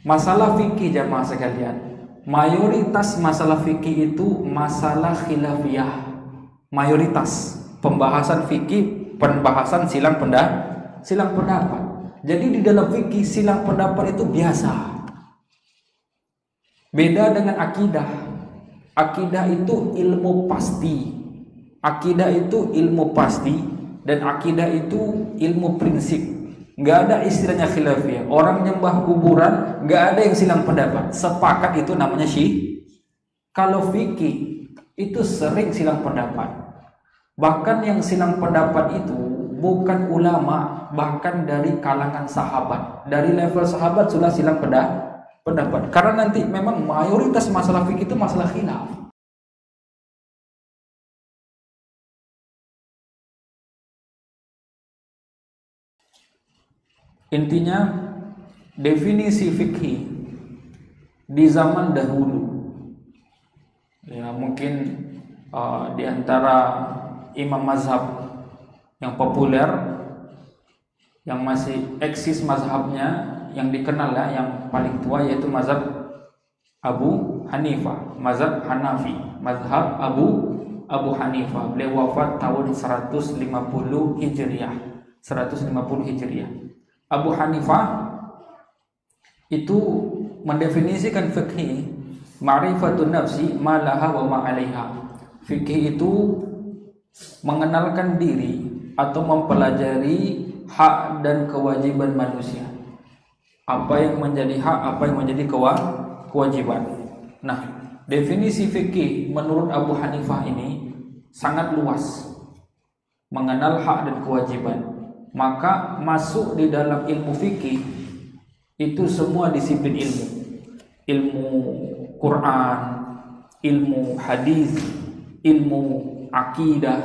Masalah fikih jamaah sekalian, mayoritas masalah fikih itu masalah khilafiyah. Mayoritas pembahasan fikih, pembahasan silang pendapat. Jadi di dalam fikih silang pendapat itu biasa. Beda dengan akidah. Akidah itu ilmu pasti. Akidah itu ilmu pasti dan akidah itu ilmu prinsip. Nggak ada istilahnya khilafiyah. Orang nyembah kuburan nggak ada yang silang pendapat. Sepakat itu namanya Kalau fikih itu sering silang pendapat. Bahkan yang silang pendapat itu bukan ulama, bahkan dari kalangan sahabat. Dari level sahabat sudah silang pendapat. Karena nanti memang mayoritas masalah fikih itu masalah khilaf. Intinya definisi fikih di zaman dahulu, ya mungkin di antara imam mazhab yang populer, yang masih eksis mazhabnya, yang dikenal ya, yang paling tua yaitu mazhab Abu Hanifah, mazhab Hanafi, mazhab Abu Hanifah. Beliau wafat tahun 150 Hijriah. 150 Hijriah. Abu Hanifah itu mendefinisikan fikih ma'rifatun nafsi ma laha wa ma 'alaiha. Fikih itu mengenalkan diri atau mempelajari hak dan kewajiban manusia. Apa yang menjadi hak, apa yang menjadi kewajiban. Nah, definisi fikih menurut Abu Hanifah ini sangat luas. Mengenal hak dan kewajiban. Maka masuk di dalam ilmu fikih itu semua disiplin ilmu. Ilmu Quran, ilmu hadis, ilmu akidah,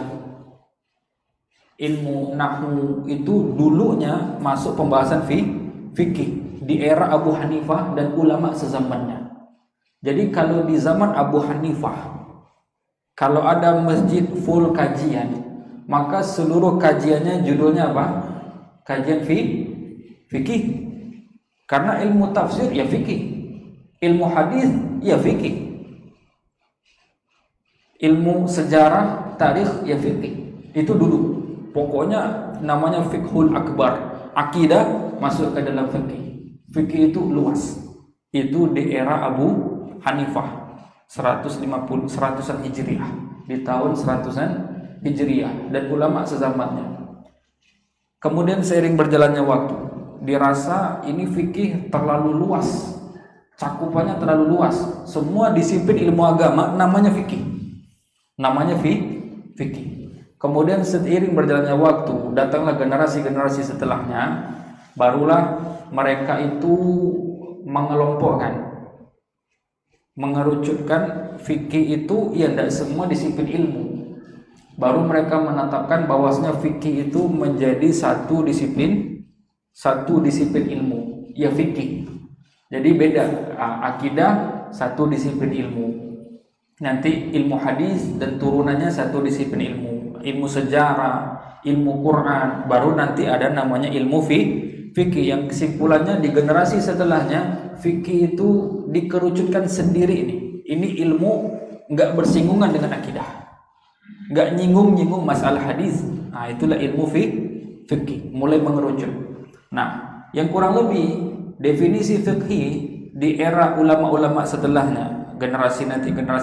ilmu nahwu, itu dulunya masuk pembahasan fikih di era Abu Hanifah dan ulama sezamannya. Jadi kalau di zaman Abu Hanifah, kalau ada masjid full kajian, maka seluruh kajiannya judulnya apa? Kajian fikih. Karena ilmu tafsir ya fikih, ilmu hadis ya fikih, ilmu sejarah, tarikh ya fikih. Itu dulu. Pokoknya namanya fiqhul akbar. Akidah masuk ke dalam fikih. Fikih itu luas. Itu di era Abu Hanifah 100-an Hijriah, di tahun 100-an Hijriah, dan ulama sezamannya. Kemudian seiring berjalannya waktu, dirasa ini fikih terlalu luas, cakupannya terlalu luas. Semua disiplin ilmu agama namanya fikih. Namanya fikih. Kemudian seiring berjalannya waktu, datanglah generasi-generasi setelahnya, barulah mereka itu mengelompokkan, mengerucutkan fikih itu ya tidak semua disiplin ilmu. Baru mereka menetapkan bahwasanya fikih itu menjadi satu disiplin ilmu, ya fikih. Jadi beda, akidah satu disiplin ilmu, nanti ilmu hadis dan turunannya satu disiplin ilmu sejarah, ilmu Quran, baru nanti ada namanya ilmu fikih yang kesimpulannya di generasi setelahnya fikih itu dikerucutkan sendiri. Ini ilmu nggak bersinggungan dengan akidah, nggak nyinggung masalah hadis. Nah, itulah ilmu fikih mulai mengerucut. Nah, yang kurang lebih definisi fikih di era ulama-ulama setelahnya, generasi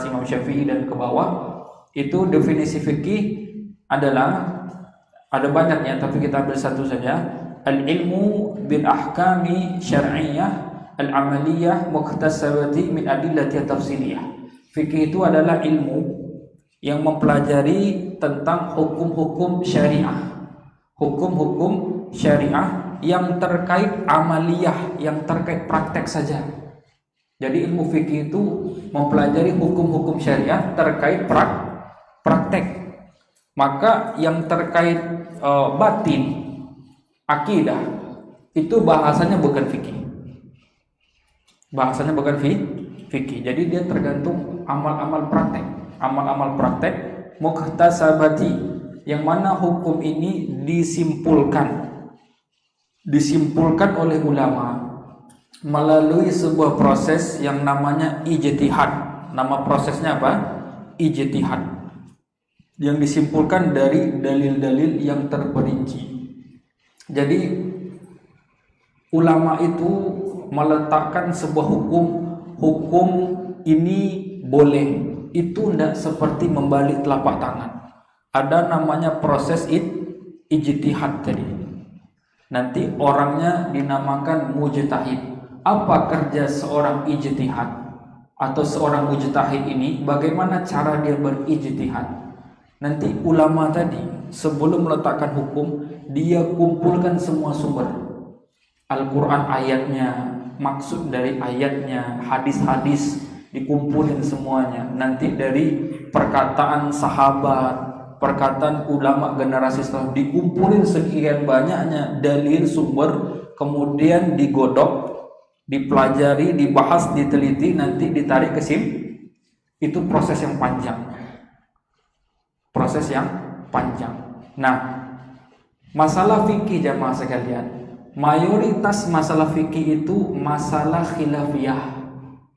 Imam Syafi'i dan ke bawah, itu definisi fikih adalah ada banyak ya, tapi kita ambil satu saja. Al-ilmu bil ahkami syar'iyyah al-amaliyah mukhtasabati min adillati tafsiliyah. Fikih itu adalah ilmu yang mempelajari tentang hukum-hukum syariah. Hukum-hukum syariah yang terkait amaliyah, yang terkait praktek saja. Jadi ilmu fikih itu mempelajari hukum-hukum syariah terkait praktek. Maka yang terkait batin, akidah, itu bahasanya bukan fikih. Bahasanya bukan fikih. Jadi dia tergantung amal-amal praktek mukhtasabati, yang mana hukum ini disimpulkan oleh ulama melalui sebuah proses yang namanya ijtihad. Nama prosesnya apa? Ijtihad. Yang disimpulkan dari dalil-dalil yang terperinci. Jadi ulama itu meletakkan sebuah hukum ini boleh, itu tidak seperti membalik telapak tangan. Ada namanya proses ijtihad tadi. Nanti orangnya dinamakan mujtahid. Apa kerja seorang ijtihad atau seorang mujtahid ini? Bagaimana cara dia berijtihad? Nanti ulama tadi sebelum meletakkan hukum, dia kumpulkan semua sumber. Al-Quran ayatnya, maksud dari ayatnya, hadis-hadis, dikumpulin semuanya. Nanti dari perkataan sahabat, perkataan ulama generasi setelah, dikumpulin sekian banyaknya dalil sumber, kemudian digodok, dipelajari, dibahas, diteliti, nanti ditarik itu proses yang panjang. Proses yang panjang. Nah, masalah fikih jamaah sekalian, mayoritas masalah fikih itu masalah khilafiyah.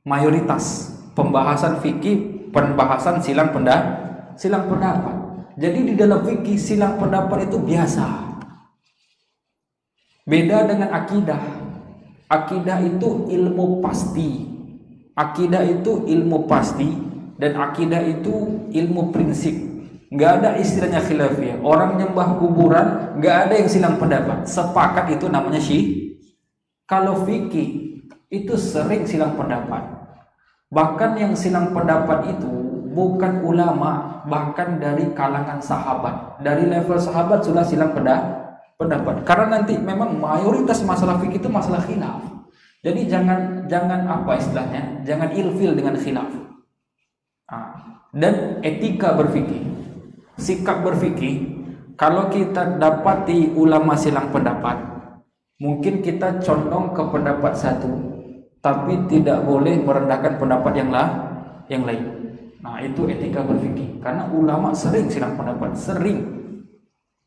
Mayoritas pembahasan fikih, pembahasan silang pendapat. Jadi di dalam fikih silang pendapat itu biasa. Beda dengan akidah. Akidah itu ilmu pasti. Akidah itu ilmu pasti dan akidah itu ilmu prinsip. Nggak ada istilahnya khilafiyah. Orang nyembah kuburan nggak ada yang silang pendapat. Sepakat itu namanya Kalau fikih itu sering silang pendapat. Bahkan yang silang pendapat itu bukan ulama, bahkan dari kalangan sahabat. Dari level sahabat sudah silang pendapat. Karena nanti memang mayoritas masalah fikih itu masalah khilaf. Jadi jangan apa istilahnya? Jangan ilfil dengan khilaf. Dan etika berfikih, sikap berfikih, kalau kita dapati ulama silang pendapat, mungkin kita condong ke pendapat satu, tapi tidak boleh merendahkan pendapat yang lain. Nah, itu etika berfikih. Karena ulama sering silang pendapat, sering.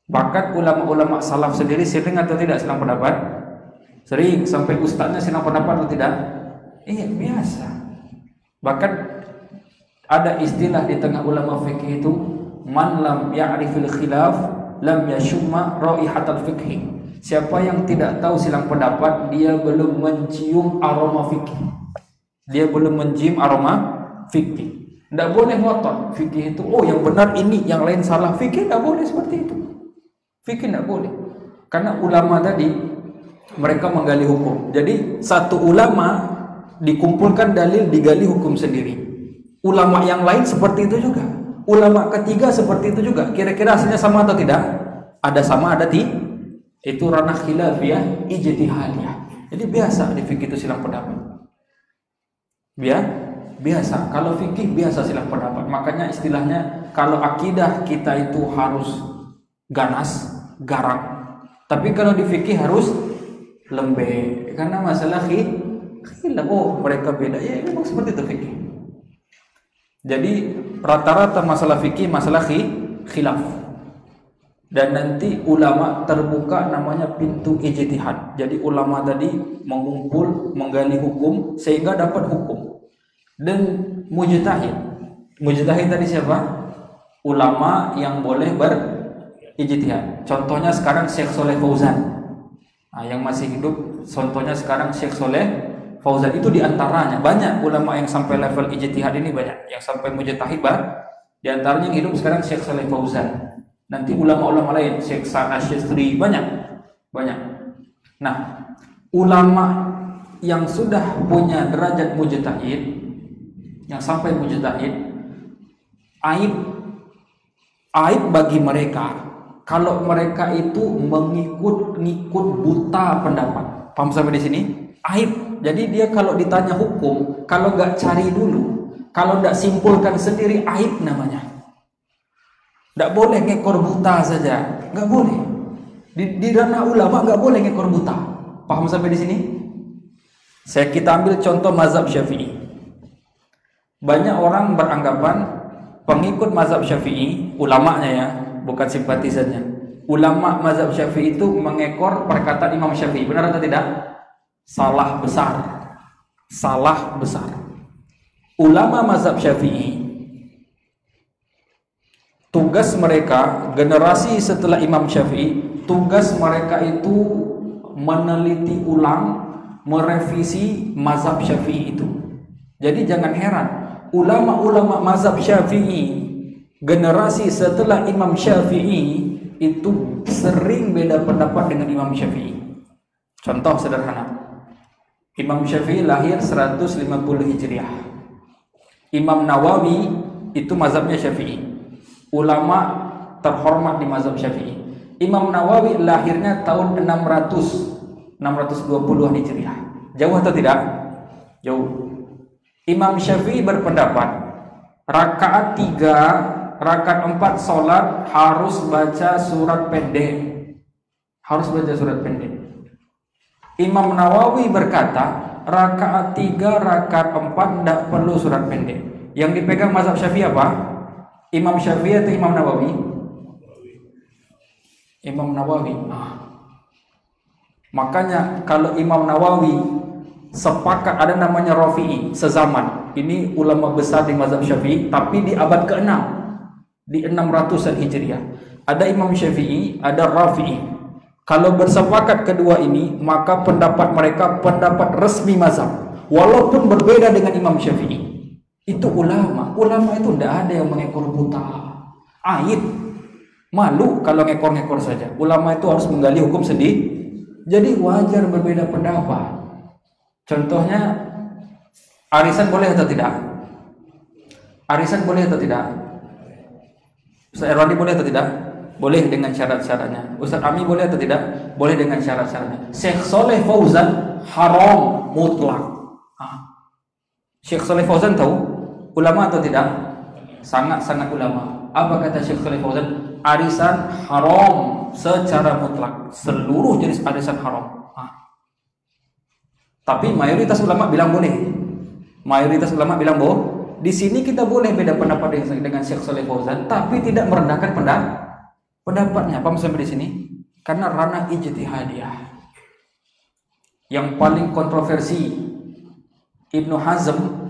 Bahkan ulama-ulama salaf sendiri sering atau tidak silang pendapat? Sering. Sampai ustaznya silang pendapat atau tidak? Iya, biasa. Bahkan ada istilah di tengah ulama fikih itu, man lam ya'rifil khilaf lam yashumma raihatal fikih. Siapa yang tidak tahu silang pendapat, dia belum mencium aroma fikih. Dia belum mencium aroma fikih. Tidak boleh ngotot fikih itu, oh yang benar ini, yang lain salah. Fikih tidak boleh seperti itu. Fikih tidak boleh. Karena ulama tadi mereka menggali hukum. Jadi satu ulama dikumpulkan dalil, digali hukum sendiri. Ulama yang lain seperti itu juga. Ulama ketiga seperti itu juga. Kira-kira hasilnya sama atau tidak? Ada sama, ada tidak. Itu ranah khilafiyah ijtihadiyah. Jadi biasa di fikih itu silang pendapat. Biasa. Kalau fikih biasa silang pendapat. Makanya istilahnya kalau akidah kita itu harus ganas, garang. Tapi kalau di fikih harus lembek. Karena masalah khilaf, oh mereka beda. Ya memang seperti itu fikih. Jadi rata-rata masalah fikih masalah khilaf. Dan nanti ulama terbuka namanya pintu ijtihad. Jadi ulama tadi mengumpul, menggali hukum sehingga dapat hukum. Dan mujtahid tadi siapa? Ulama yang boleh berijtihad. Contohnya sekarang Syekh Saleh Fauzan. Nah, yang masih hidup contohnya sekarang Syekh Saleh Fauzan. Itu diantaranya. Banyak ulama yang sampai level ijtihad ini, banyak yang sampai mujtahid. Di antaranya yang hidup sekarang Syekh Saleh Fauzan. Nanti ulama-ulama lain, Syekh Sa'ad Asyistri, banyak. Nah, ulama yang sudah punya derajat mujtahid, yang sampai mujtahid, aib bagi mereka kalau mereka itu mengikut buta pendapat. Paham sampai di sini? Aib. Jadi dia kalau ditanya hukum, kalau nggak cari dulu, kalau nggak simpulkan sendiri, aib namanya. Tidak boleh ngekor buta saja, nggak boleh. Di ranah ulama nggak boleh ngekor buta. Paham sampai di sini? Kita ambil contoh mazhab Syafi'i. Banyak orang beranggapan pengikut mazhab Syafi'i, ulamanya ya, bukan simpatisannya. Ulama mazhab Syafi'i itu mengekor perkataan Imam Syafi'i, benar atau tidak? salah besar. Salah besar. Ulama mazhab Syafi'i, tugas mereka, generasi setelah Imam Syafi'i, tugas mereka itu meneliti ulang, merevisi mazhab Syafi'i itu. Jadi jangan heran, ulama-ulama mazhab Syafi'i, generasi setelah Imam Syafi'i itu sering beda pendapat dengan Imam Syafi'i. Contoh sederhana, Imam Syafi'i lahir 150 Hijriah. Imam Nawawi itu mazhabnya Syafi'i, ulama terhormat di mazhab Syafi'i. Imam Nawawi lahirnya tahun 620 Hijriah. Jauh atau tidak? Jauh. Imam Syafi'i berpendapat rakaat 3, rakaat 4 sholat harus baca surat pendek. Harus baca surat pendek. Imam Nawawi berkata rakaat 3, rakaat 4 tidak perlu surat pendek. Yang dipegang mazhab Syafi'i apa? Imam Syafi'i atau Imam Nawawi? Imam Nawawi. Makanya kalau Imam Nawawi sepakat, ada namanya Rafi'i sezaman. Ini ulama besar di mazhab Syafi'i, tapi di abad ke-6, di 600-an Hijriah. Ada Imam Syafi'i, ada Rafi'i. Kalau bersepakat kedua ini, maka pendapat mereka pendapat resmi mazhab, walaupun berbeda dengan Imam Syafi'i. Itu ulama. Ulama itu tidak ada yang mengekor buta. Aib, malu kalau ngekor-ngekor saja. Ulama itu harus menggali hukum sendiri. Jadi wajar berbeda pendapat. Contohnya, arisan boleh atau tidak? Arisan boleh atau tidak? Ustaz Erwandi boleh atau tidak? Boleh dengan syarat-syaratnya. Ustaz Ami boleh atau tidak? Boleh dengan syarat-syaratnya. Syekh Saleh Fauzan haram mutlak. Syekh Saleh Fauzan tahu ulama atau tidak? Sangat-sangat ulama. Apa kata Syekh Saleh Fauzan? Arisan haram secara mutlak. Seluruh jenis arisan haram. Tapi mayoritas ulama bilang boleh. Mayoritas ulama bilang boleh. Di sini kita boleh beda pendapat dengan Syekh Saleh Fauzan, tapi tidak merendahkan pendapatnya. Paham sampai di sini? Karena ranah ijtihadiyah. Yang paling kontroversi Ibnu Hazm.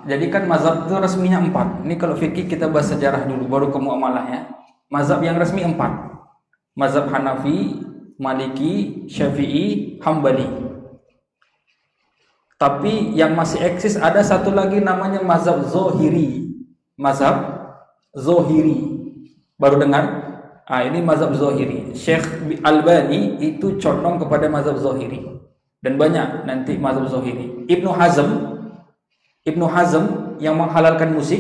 Jadi kan mazhab itu resminya 4. Ini kalau fikih kita bahas sejarah dulu, baru ke muamalah ya. Mazhab yang resmi 4. Mazhab Hanafi, Maliki, Syafi'i, Hambali. Tapi yang masih eksis ada satu lagi namanya mazhab Zohiri. Mazhab Zohiri. Baru dengar? Ini mazhab Zohiri. Syekh Albani itu condong kepada mazhab Zohiri. Dan banyak nanti mazhab Zohiri. Ibnu Hazm yang menghalalkan musik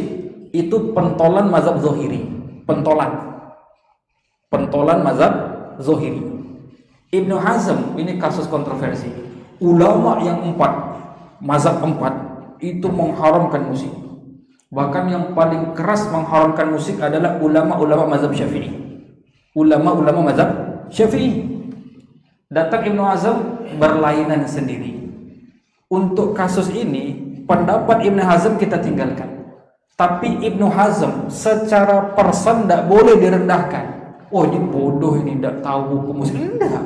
itu pentolan mazhab Zohiri. Pentolan mazhab Zohiri. Ibnu Hazm ini kasus kontroversi. Ulama yang 4, mazhab 4 itu mengharamkan musik. Bahkan yang paling keras mengharamkan musik adalah ulama-ulama mazhab Syafi'i. Ulama-ulama mazhab Syafi'i. Datang Ibnu Hazm berlainan sendiri. Untuk kasus ini pendapat Ibnu Hazm kita tinggalkan. Tapi Ibnu Hazm secara person tidak boleh direndahkan. Oh ini bodoh, ini tidak tahu hukum musik. Tidak.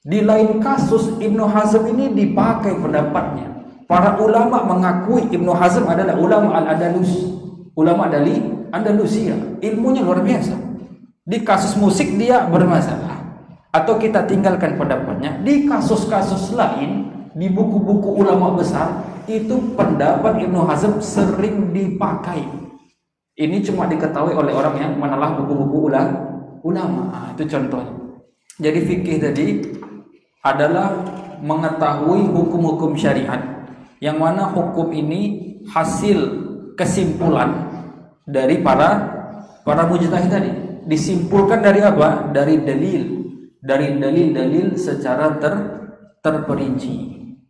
Di lain kasus Ibnu Hazm ini dipakai pendapatnya. Para ulama mengakui Ibnu Hazm adalah ulama Al-Andalus, ulama dari Andalusia. Ilmunya luar biasa. Di kasus musik dia bermasalah. Atau kita tinggalkan pendapatnya. Di kasus-kasus lain, di buku-buku ulama besar, itu pendapat Ibnu Hazm sering dipakai. Ini cuma diketahui oleh orang yang menelah buku-buku ulama. Itu contohnya. Jadi fikih tadi adalah mengetahui hukum-hukum syariat, yang mana hukum ini hasil kesimpulan dari para mujtahid tadi. Disimpulkan dari apa? Dari dalil secara terperinci.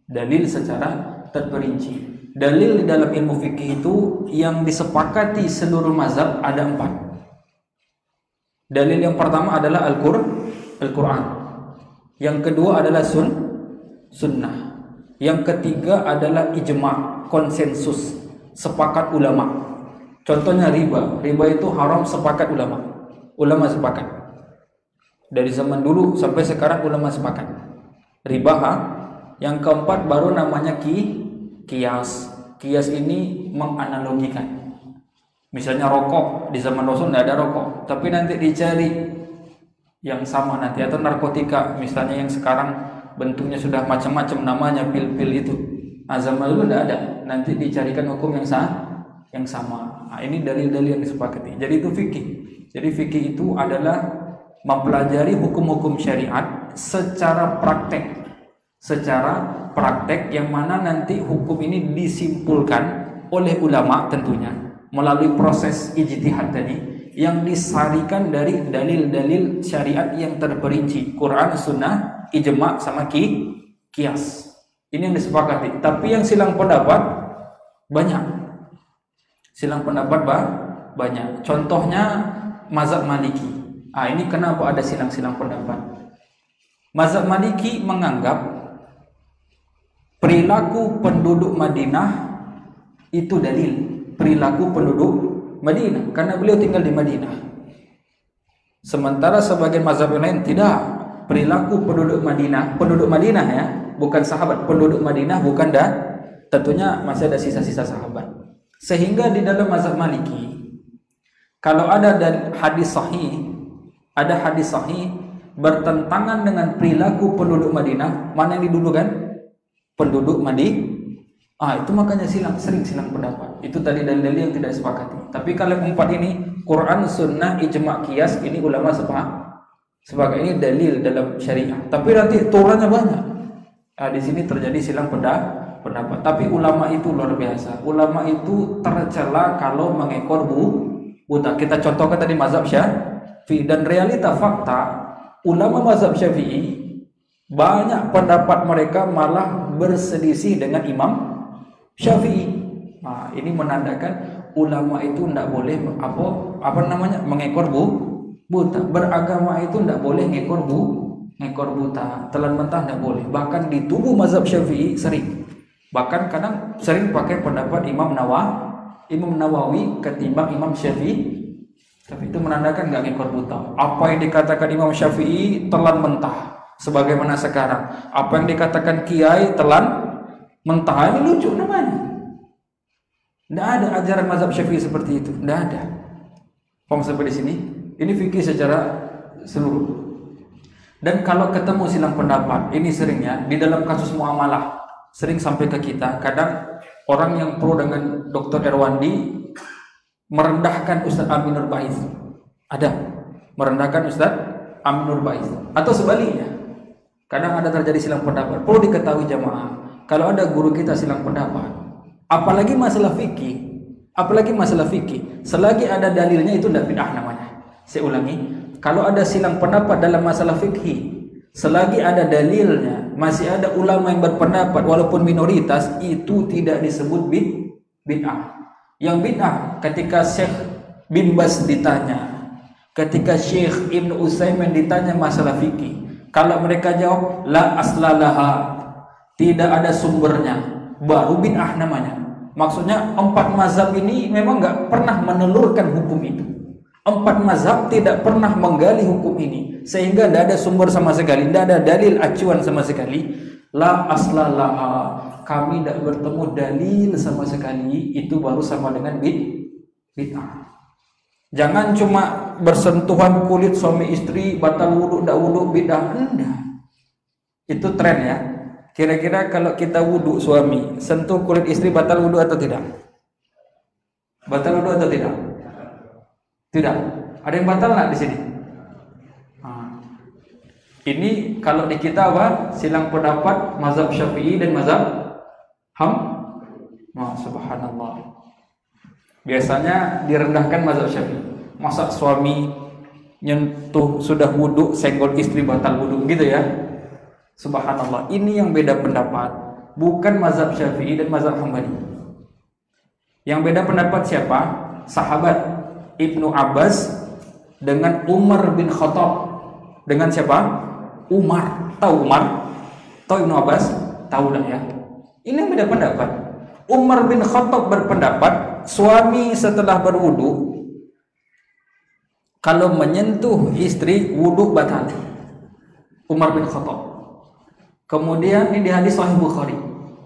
Dalil secara terperinci. Dalil di dalam ilmu fikih itu yang disepakati seluruh mazhab ada 4. Dalil yang pertama adalah Al-Quran. Yang kedua adalah sunnah. Yang ketiga adalah ijma', konsensus, sepakat ulama. Contohnya riba. Riba itu haram, sepakat ulama. Ulama sepakat. Dari zaman dulu sampai sekarang ulama sepakat. Riba, ha? Yang keempat baru namanya kias. Kias ini menganalogikan. Misalnya rokok, di zaman Rasul tidak ada rokok, tapi nanti dicari yang sama nanti, atau narkotika misalnya yang sekarang bentuknya sudah macam-macam namanya, pil-pil itu. Nah, zaman dulu tidak ada, nanti dicarikan hukum yang sama. Nah, ini dalil-dalil yang disepakati. Jadi itu fikih. Jadi fikih itu adalah mempelajari hukum-hukum syariat secara praktek yang mana nanti hukum ini disimpulkan oleh ulama tentunya melalui proses ijtihad tadi yang disarikan dari dalil-dalil syariat yang terperinci, Quran, Sunnah, ijma sama kias. Ini yang disepakati. Tapi yang silang pendapat banyak. Banyak. Contohnya mazhab Maliki. Ini kenapa ada silang-silang pendapat? Mazhab Maliki menganggap perilaku penduduk Madinah itu dalil. Perilaku penduduk Madinah karena beliau tinggal di Madinah. Sementara sebagian mazhab lain tidak. Perilaku penduduk Madinah ya, bukan sahabat, penduduk Madinah bukan tentunya masih ada sisa-sisa sahabat. Sehingga di dalam mazhab Maliki kalau ada hadis sahih bertentangan dengan perilaku penduduk Madinah, mana yang didulukan? Penduduk Madinah. Itu makanya sering silang pendapat. Itu tadi dalil-dalil yang tidak disepakati. Tapi kalau empat ini, Quran, Sunnah, Ijma, Qiyas, ini ulama sebagai ini dalil dalam syariah. Tapi nanti turunnya banyak. Di sini terjadi silang pendapat. Tapi ulama itu luar biasa. Ulama itu tercela kalau mengekor buta. Kita contohkan tadi mazhab Syafi'i, dan realita fakta ulama mazhab Syafi'i banyak pendapat mereka malah berselisih dengan Imam Syafi'i. Ini menandakan ulama itu tidak boleh mengekor buta. Beragama itu tidak boleh ngekor buta. Telan mentah tidak boleh. Bahkan di tubuh mazhab Syafi'i sering. Bahkan kadang sering pakai pendapat Imam Nawawi ketimbang Imam Syafi'i. Tapi itu menandakan nggak ngekor buta. Apa yang dikatakan Imam Syafi'i telan mentah. Sebagaimana sekarang, apa yang dikatakan kiai telan mentah, ini lucu namanya. Tidak ada ajaran mazhab Syafi'i seperti itu, tidak ada. Paham sampai di sini? Ini fikih secara seluruh. Dan kalau ketemu silang pendapat, ini seringnya di dalam kasus muamalah, sering sampai ke kita. Kadang orang yang pro dengan Dr. Erwandi merendahkan Ustadz Aminur Baiz. Ada merendahkan Ustadz Aminur Baiz, atau sebaliknya. Kadang ada terjadi silang pendapat. Perlu diketahui jamaah, kalau ada guru kita silang pendapat, apalagi masalah fikih, selagi ada dalilnya itu tidak bid'ah namanya. Saya ulangi, kalau ada silang pendapat dalam masalah fikih, selagi ada dalilnya, masih ada ulama yang berpendapat walaupun minoritas, itu tidak disebut bid'ah. Yang bid'ah ketika Syekh bin Bas ditanya, ketika Syekh Ibnu Utsaimin ditanya masalah fikih, kalau mereka jawab la aslalaha, tidak ada sumbernya, baru bid'ah namanya. Maksudnya empat mazhab ini memang nggak pernah menelurkan hukum itu. Empat mazhab tidak pernah menggali hukum ini, sehingga tidak ada sumber sama sekali, tidak ada dalil acuan sama sekali. La aslalaha, kami tidak bertemu dalil sama sekali, itu baru sama dengan bid'ah. Jangan cuma bersentuhan kulit suami istri batal wudu, tidak wudu, bid'ah. Enggak. Itu tren ya. Kira-kira kalau kita wudu suami, sentuh kulit istri batal wudu atau tidak? Batal wudu atau tidak? Tidak. Ada yang batal nggak di sini? Ini kalau di kita silang pendapat mazhab Syafi'i dan mazhab subhanallah. Biasanya direndahkan mazhab Syafi'i. Masa suami nyentuh sudah wudu senggol istri batal wudu gitu ya? Subhanallah. Ini yang beda pendapat, bukan mazhab Syafi'i dan mazhab Hambali. Yang beda pendapat siapa? Sahabat Ibnu Abbas dengan Umar bin Khattab. Dengan siapa? Umar. Tahu Umar? Tahu Ibnu Abbas? Tahu lah ya. Ini yang beda pendapat. Umar bin Khattab berpendapat suami setelah berwudu kalau menyentuh istri wudu batal. Umar bin Khattab. Kemudian ini di hadis Sahih Bukhari,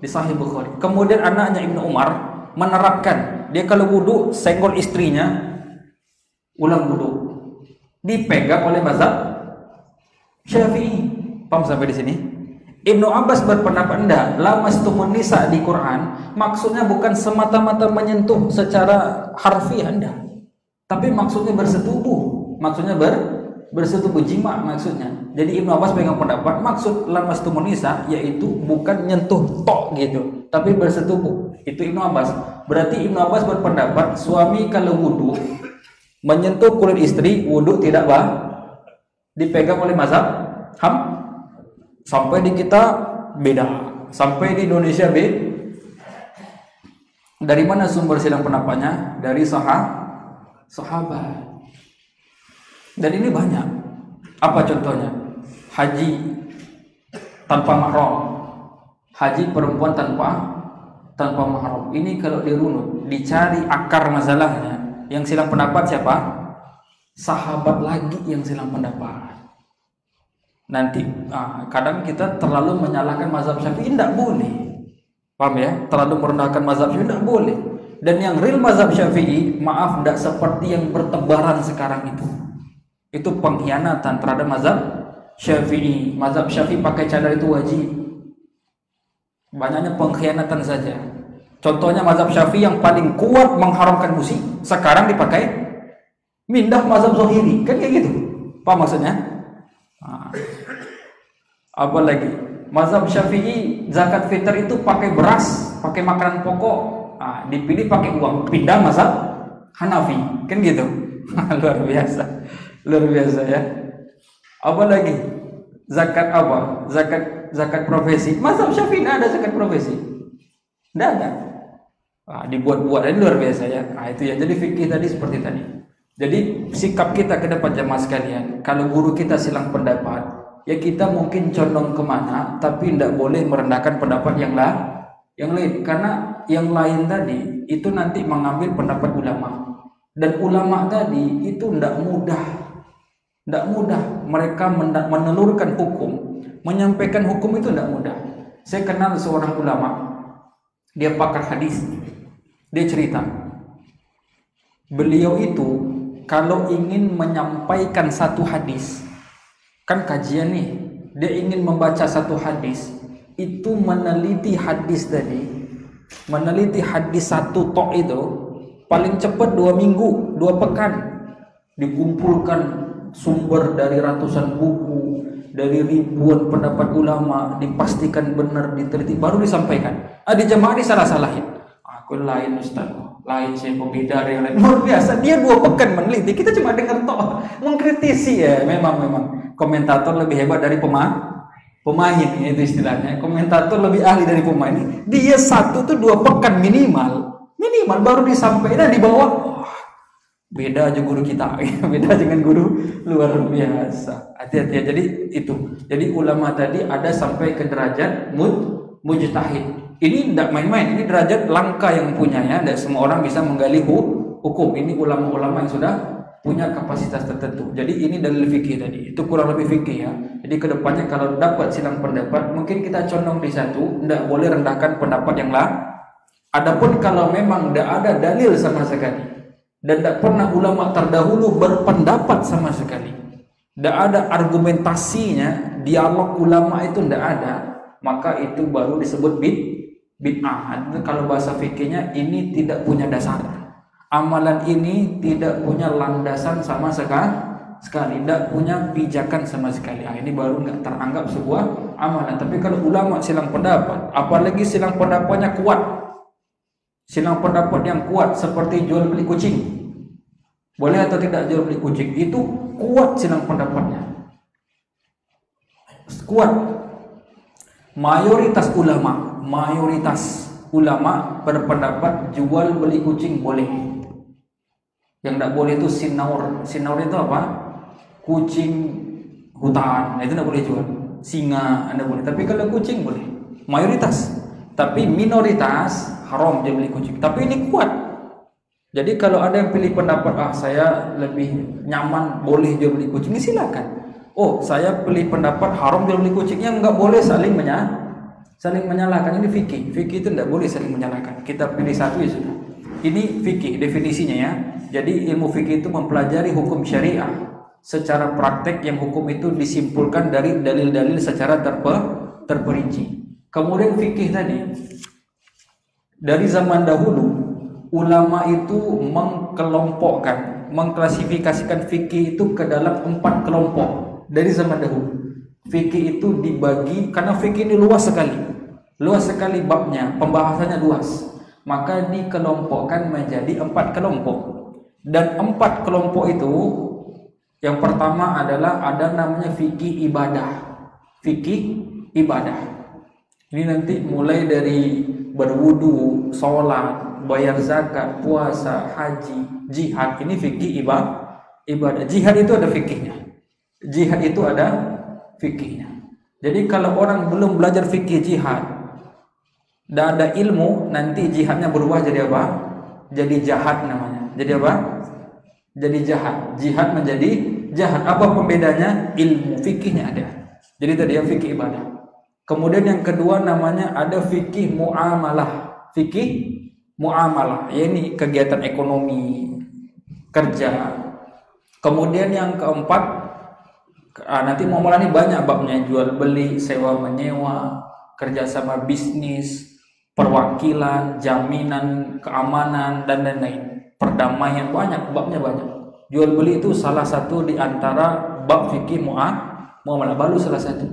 di Sahih Bukhari. Kemudian anaknya Ibnu Umar menerapkan, dia kalau wudu senggol istrinya, ulang wudu. Dipegang oleh mazhab Syafi'i. Paham sampai di sini? Ibnu Abbas berpendapat enggak, lamastumun nisa di Quran maksudnya bukan semata-mata menyentuh secara harfiah enggak. Tapi maksudnya bersetubuh, maksudnya bersetubuh jima maksudnya. Jadi Ibnu Abbas pegang pendapat maksud lamastumun nisa yaitu bukan nyentuh tok gitu, tapi bersetubuh. Itu Ibnu Abbas. Berarti Ibnu Abbas berpendapat suami kalau wudu menyentuh kulit istri, wudu tidak dipegang oleh mazhab sampai di kita beda, sampai di Indonesia Dari mana sumber sidang pendapatnya? Dari sahabat. Dan ini banyak. Apa contohnya? Haji tanpa mahram, haji perempuan tanpa mahram. Ini kalau dirunut, dicari akar masalahnya, yang silang pendapat siapa? Sahabat lagi yang silang pendapat. Nanti kadang kita terlalu menyalahkan mazhab Syafi'i, tidak boleh. Paham ya? Terlalu merendahkan mazhab Syafi'i tidak boleh. Dan yang real mazhab Syafi'i, maaf, tidak seperti yang bertebaran sekarang itu. Itu pengkhianatan terhadap mazhab Syafi'i. Mazhab Syafi'i pakai cadar itu wajib. Banyaknya pengkhianatan saja. Contohnya mazhab Syafi'i yang paling kuat mengharamkan musik, sekarang dipakai mindah mazhab Zahiri. Kan kayak gitu. Apa maksudnya? Apa lagi? Mazhab Syafi'i zakat fitr itu pakai beras, pakai makanan pokok. Dipilih pakai uang. Pindah mazhab Hanafi. Kan gitu. Luar biasa. Luar biasa ya. Apa lagi? Zakat apa? Zakat profesi. Mazhab Syafi'i tidak ada zakat profesi. Tidak ada. Dibuat-buat, ini luar biasa ya. Itu ya. Jadi fikih tadi seperti tadi. Jadi sikap kita ke depan jamaah sekalian, kalau guru kita silang pendapat, ya kita mungkin condong kemana, tapi tidak boleh merendahkan pendapat yang lain. Karena yang lain tadi itu nanti mengambil pendapat ulama. Dan ulama tadi itu tidak mudah mereka menelurkan hukum, menyampaikan hukum itu tidak mudah. Saya kenal seorang ulama, dia pakar hadis. Dia cerita, beliau itu kalau ingin menyampaikan satu hadis, kan kajian nih, dia ingin membaca satu hadis, itu meneliti hadis tadi, meneliti hadis satu tok itu paling cepat 2 minggu, 2 pekan, dikumpulkan sumber dari ratusan buku, dari ribuan pendapat ulama, dipastikan benar, diteliti, baru disampaikan. Di jemaah disalah-salahin. Aku lain Ustaz, lain saya beda dari yang lain. Luar biasa, dia 2 pekan meneliti, kita cuma dengar tok, mengkritisi ya. Memang komentator lebih hebat dari pemain, itu istilahnya. Komentator lebih ahli dari pemain. Dia satu tuh 2 pekan minimal baru disampaikan, di bawah. Beda aja guru kita, beda dengan guru, luar biasa. Hati-hati ya. Jadi ulama tadi ada sampai ke derajat mujtahid. Ini tidak main-main, ini derajat langka yang punyanya. Tidak semua orang bisa menggali hukum. Ini ulama-ulama yang sudah punya kapasitas tertentu. Jadi ini dalil fikih tadi. Itu kurang lebih fikih ya. Jadi kedepannya kalau dapat silang pendapat, mungkin kita condong di satu, tidak boleh rendahkan pendapat yang lain. Adapun kalau memang tidak ada dalil sama sekali, dan tidak pernah ulama terdahulu berpendapat sama sekali, tidak ada argumentasinya, dialog ulama itu tidak ada, maka itu baru disebut bid'ah. Kalau bahasa fikihnya, ini tidak punya dasar. Amalan ini tidak punya landasan sama sekali, tidak punya pijakan sama sekali. Ini baru nggak teranggap sebuah amalan. Tapi kalau ulama silang pendapat, apalagi silang pendapatnya kuat, silang pendapat yang kuat seperti jual beli kucing, boleh atau tidak jual beli kucing, itu kuat silang pendapatnya, kuat. Mayoritas ulama berpendapat jual beli kucing boleh. Yang tidak boleh itu sinaur itu apa? Kucing hutan, itu tidak boleh jual. Singa Anda boleh, tapi kalau kucing boleh. Mayoritas, tapi minoritas haram dia beli kucing. Tapi ini kuat. Jadi kalau ada yang pilih pendapat saya lebih nyaman boleh jual beli kucing, silakan. Oh, saya pilih pendapat haram jual beli kucingnya, nggak boleh saling menyalahkan. Ini fikih. Fikih itu nggak boleh saling menyalahkan. Kita pilih satu ya sudah. Ini fikih definisinya ya. Jadi ilmu fikih itu mempelajari hukum syariah secara praktek yang hukum itu disimpulkan dari dalil-dalil secara terperinci. Kemudian fikih tadi dari zaman dahulu ulama itu mengklasifikasikan fikih itu ke dalam 4 kelompok. Dari zaman dahulu fikih itu dibagi, karena fikih ini luas sekali babnya, pembahasannya luas, maka dikelompokkan menjadi 4 kelompok. Dan 4 kelompok itu, yang pertama adalah ada namanya fikih ibadah. Ini nanti mulai dari berwudu, sholat, bayar zakat, puasa, haji, jihad. Ini fikih ibadah. Jihad itu ada fikihnya. Jadi kalau orang belum belajar fikih jihad dan ada ilmu, nanti jihadnya berubah jadi apa? Jadi jahat namanya. Jadi apa? Jadi jahat. Jihad menjadi jahat. Apa pembedanya? Ilmu fikihnya ada. Jadi tadi yang fikih ibadah. Kemudian yang kedua namanya ada fikih muamalah. Fikih muamalah, ini kegiatan ekonomi, kerja. Kemudian yang keempat, nanti muamalah ini banyak babnya, jual beli, sewa menyewa, kerjasama bisnis, perwakilan, jaminan, keamanan, dan lain-lain. Perdamaian, babnya banyak. Jual beli itu salah satu di antara bab fikih muamalah, baru salah satu.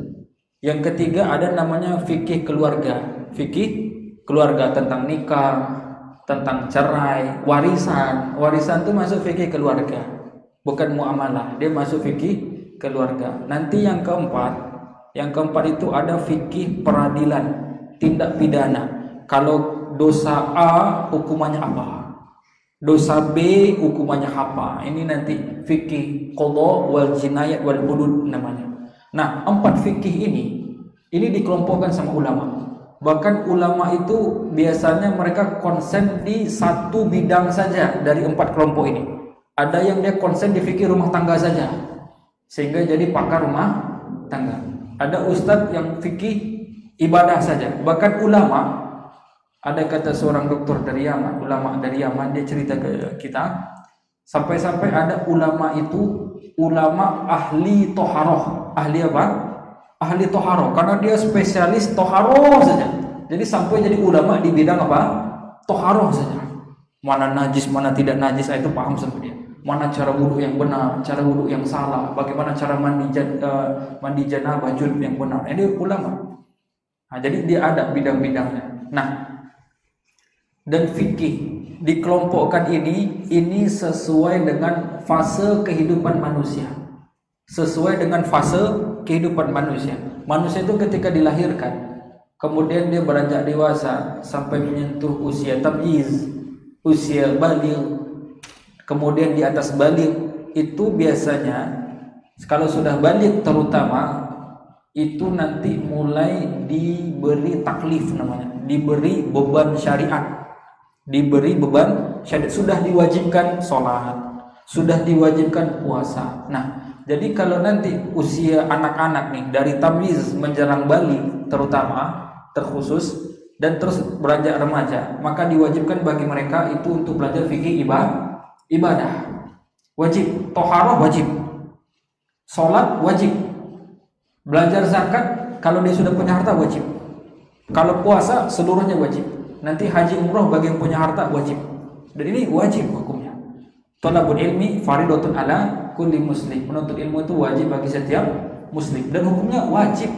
Yang ketiga ada namanya fikih keluarga. Fikih keluarga tentang nikah, tentang cerai, warisan. Warisan itu masuk fikih keluarga, bukan muamalah, dia masuk fikih keluarga. Nanti yang keempat itu ada fikih peradilan, tindak pidana. Kalau dosa A hukumannya apa, dosa B hukumannya apa. Ini nanti fikih qadha wal jinayat wal hudud namanya. Nah, 4 fikih ini dikelompokkan sama ulama. Bahkan ulama itu biasanya mereka konsen di satu bidang saja dari 4 kelompok ini. Ada yang dia konsen di fikih rumah tangga saja, sehingga jadi pakar rumah tangga. Ada ustadz yang fikih ibadah saja. Bahkan ulama, ada kata seorang dokter dari Yaman, ulama dari Yaman, dia cerita ke kita, sampai-sampai ada ulama itu ulama ahli toharoh. Ahli apa? Ahli toharoh, karena dia spesialis toharoh saja. Jadi sampai jadi ulama di bidang apa? Toharoh saja. Mana najis, mana tidak najis, itu paham sama dia. Mana cara wudhu yang benar, cara wudhu yang salah, bagaimana cara mandi janabah junub yang benar. Ini ulama. Nah, jadi dia ada bidang-bidangnya. Nah, dan fikih dikelompokkan ini sesuai dengan fase kehidupan manusia. Sesuai dengan fase kehidupan manusia. Manusia itu ketika dilahirkan, kemudian dia beranjak dewasa sampai menyentuh usia tamyiz, usia baligh. Kemudian di atas baligh itu biasanya, kalau sudah baligh terutama, itu nanti mulai diberi taklif namanya, diberi beban syariat. Sudah diwajibkan sholat, sudah diwajibkan puasa. Nah, jadi kalau nanti usia anak-anak nih dari tamyiz menjelang baligh terutama, terkhusus, dan terus beranjak remaja, maka diwajibkan bagi mereka itu untuk belajar fikih ibadah wajib, toharoh wajib, sholat wajib, belajar zakat kalau dia sudah punya harta wajib, kalau puasa seluruhnya wajib, nanti haji umroh bagi yang punya harta wajib. Dan ini wajib hukumnya. Thalabul ilmi faridatun ala kulli muslim. Menuntut ilmu itu wajib bagi setiap muslim, dan hukumnya wajib,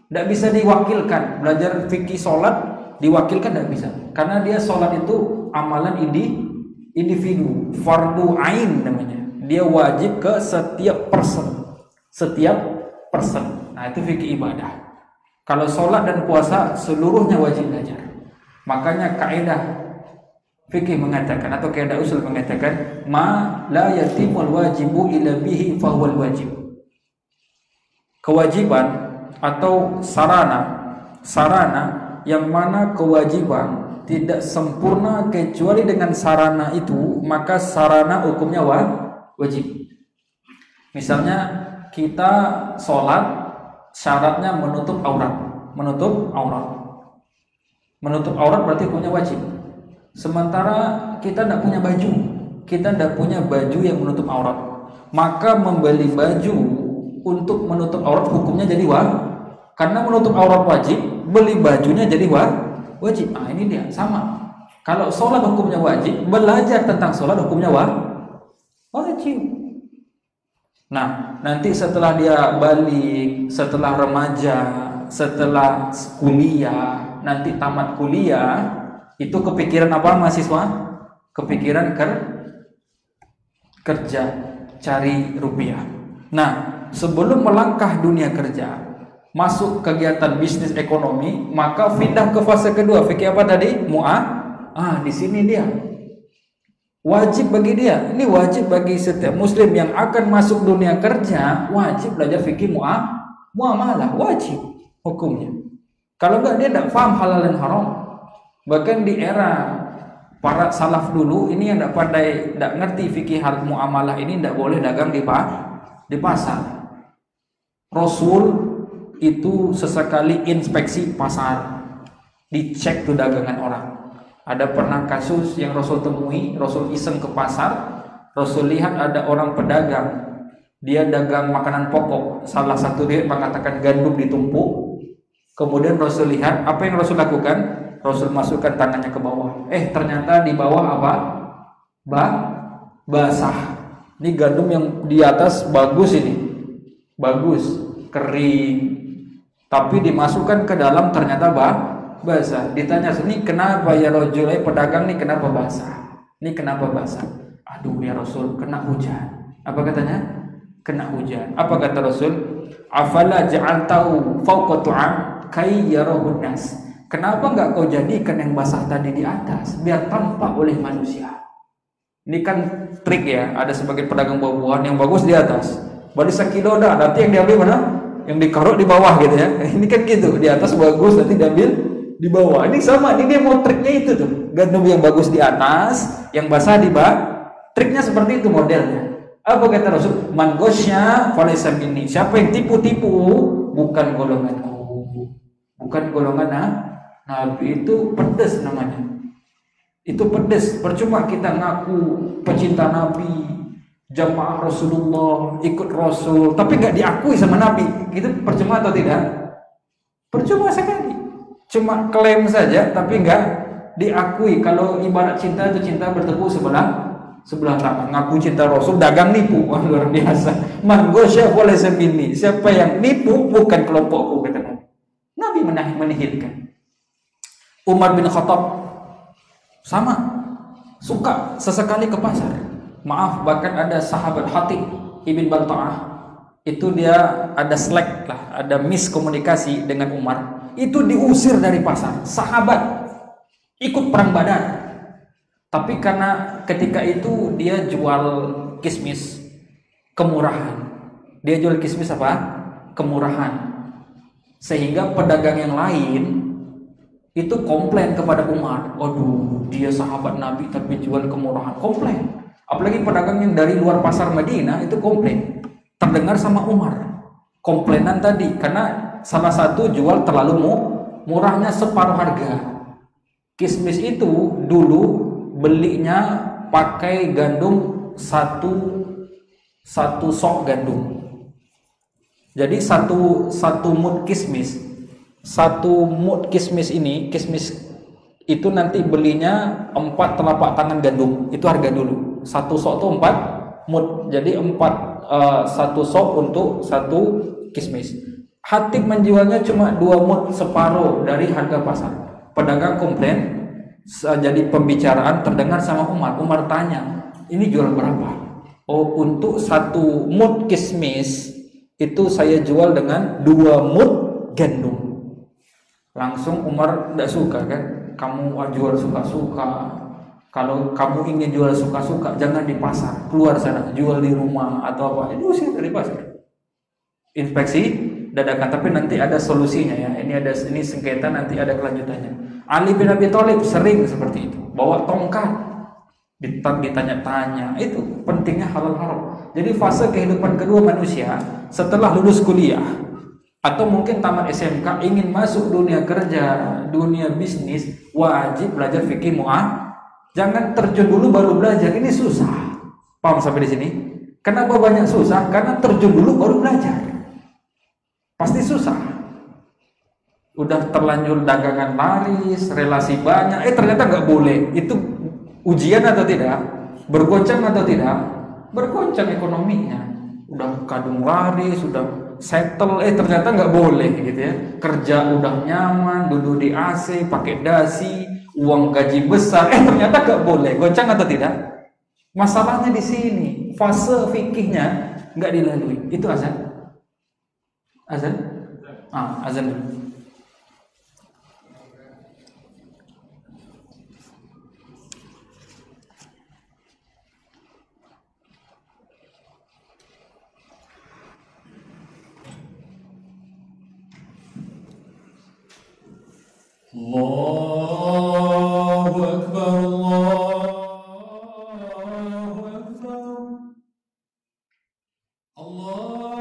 tidak bisa diwakilkan. Belajar fikih sholat diwakilkan tidak bisa, karena dia sholat itu amalan individu, fardu ain namanya. Dia wajib ke setiap person. Nah, itu fikih ibadah. Kalau sholat dan puasa seluruhnya wajib belajar. Makanya kaidah fikih mengatakan, atau kaidah usul mengatakan, ma la yatimul wajibu illa bihi fahuwal wajib. Kewajiban atau sarana yang mana kewajiban tidak sempurna kecuali dengan sarana itu, maka sarana hukumnya wajib. Misalnya kita sholat syaratnya menutup aurat. Menutup aurat berarti punya wajib. Sementara kita tidak punya baju, kita tidak punya baju yang menutup aurat, maka membeli baju untuk menutup aurat hukumnya jadi karena menutup aurat wajib, beli bajunya jadi wajib. Ini dia sama. Kalau sholat hukumnya wajib, belajar tentang sholat hukumnya wajib. Nah, nanti setelah dia balik, setelah remaja, setelah kuliah, nanti tamat kuliah, itu kepikiran apa mahasiswa? Kepikiran kerja, cari rupiah. Nah, sebelum melangkah dunia kerja, masuk kegiatan bisnis ekonomi, maka pindah ke fase kedua. Fikih apa tadi? Di sini dia wajib bagi dia. Ini wajib bagi setiap muslim yang akan masuk dunia kerja, wajib belajar fikih muamalah, wajib hukumnya. Kalau enggak dia tidak paham halal dan haram. Bahkan di era para salaf dulu ini yang tidak ngerti fikih hal muamalah ini tidak boleh dagang di pasar. Rasul itu sesekali inspeksi pasar, dicek tuh dagangan orang. Ada pernah kasus yang Rasul temui, Rasul iseng ke pasar, Rasul lihat ada orang pedagang, dia dagang makanan pokok. Salah satu dia mengatakan gandum ditumpuk. Kemudian Rasul lihat, apa yang Rasul lakukan? Rasul masukkan tangannya ke bawah. Ternyata di bawah apa? Basah. Ini gandum yang di atas bagus ini. Bagus, kering. Tapi dimasukkan ke dalam ternyata basah. Ditanya, "Ini kenapa ya rajul? Pedagang nih kenapa basah? Ini kenapa basah?" "Aduh ya Rasul, kena hujan." Apa katanya? Kena hujan. Apa kata Rasul? "Afala ja'altahu fawqa tu'am kay yarahun nas." Kenapa enggak kau jadikan yang basah tadi di atas biar tampak oleh manusia? Ini kan trik ya. Ada sebagian pedagang buah-buahan yang bagus di atas, baru sekilo dah, nanti yang diambil mana? Yang dikaruk di bawah gitu ya. Ini kan gitu, di atas bagus, nanti diambil di bawah. Ini sama, ini dia mau triknya itu tuh. Gandum yang bagus di atas, yang basah di bawah. Triknya seperti itu modelnya. Apa kata Rasul? "Man ghasya falaysa minni." Siapa yang tipu-tipu bukan golonganku. Bukan golongan Nabi. Itu pedes namanya. Itu pedes. Percuma kita ngaku pecinta Nabi, jamaah Rasulullah, ikut Rasul, tapi nggak diakui sama Nabi. Itu percuma atau tidak? Percuma sekali. Cuma klaim saja, tapi nggak diakui. Kalau ibarat cinta itu cinta bertepuk sebelah tangan. Ngaku cinta Rasul, dagang nipu. Wah, luar biasa. Man ghasya falaysa minni. Siapa yang nipu bukan kelompokku, kata Nabi. Nabi menihilkan. Umar bin Khattab sama, suka sesekali ke pasar. Maaf, bahkan ada sahabat Hatib Ibn Balta'ah, itu dia ada slack lah, ada miskomunikasi dengan Umar. Itu diusir dari pasar. Sahabat ikut perang Badar. Tapi karena ketika itu dia jual kismis kemurahan. Dia jual kismis apa? Kemurahan. Sehingga pedagang yang lain itu komplain kepada Umar. Aduh, dia sahabat Nabi tapi jual kemurahan. Komplain. Apalagi pedagang yang dari luar pasar Madinah itu komplain. Terdengar sama Umar. Komplainan tadi karena salah satu jual terlalu murahnya separuh harga. Kismis itu dulu belinya pakai gandum satu sok gandum. Jadi satu mud kismis. Satu mud kismis ini, kismis itu nanti belinya 4 telapak tangan gandum. Itu harga dulu. Satu sok itu 4 mud. Jadi 1 sok untuk 1 kismis. Hatib menjualnya cuma 2 mud, separuh dari harga pasar. Pedagang komplain, jadi pembicaraan terdengar sama Umar. Umar tanya, "Ini jual berapa?" "Oh, untuk 1 mud kismis itu saya jual dengan 2 mud gandum." Langsung Umar tidak suka kan, kamu jual suka-suka. Kalau kamu ingin jual suka-suka, jangan di pasar, keluar sana, jual di rumah atau apa. Itu sih dari pasar. Inspeksi dadakan, tapi nanti ada solusinya ya. Ini sengketa, nanti ada kelanjutannya. Ali bin Abi Thalib sering seperti itu, bawa tongkat, ditanya-tanya. Itu pentingnya halal haram. Jadi fase kehidupan kedua manusia setelah lulus kuliah atau mungkin tamat SMK ingin masuk dunia kerja, dunia bisnis, wajib belajar fikih muamalah. Jangan terjun dulu baru belajar, ini susah. Paham sampai di sini? Kenapa banyak susah? Karena terjun dulu baru belajar. Pasti susah. Udah terlanjur dagangan laris, relasi banyak, ternyata nggak boleh. Itu ujian atau tidak? Bergoncang atau tidak? Bergoncang ekonominya. Udah kadung laris, sudah settle, ternyata nggak boleh gitu ya. Kerja udah nyaman, duduk di AC, pakai dasi, uang gaji besar, ternyata nggak boleh. Goncang atau tidak? Masalahnya di sini, fase fikihnya nggak dilalui. Itu azan. Azan? Azan. Allahu Akbar, Allahu Akbar, Allahu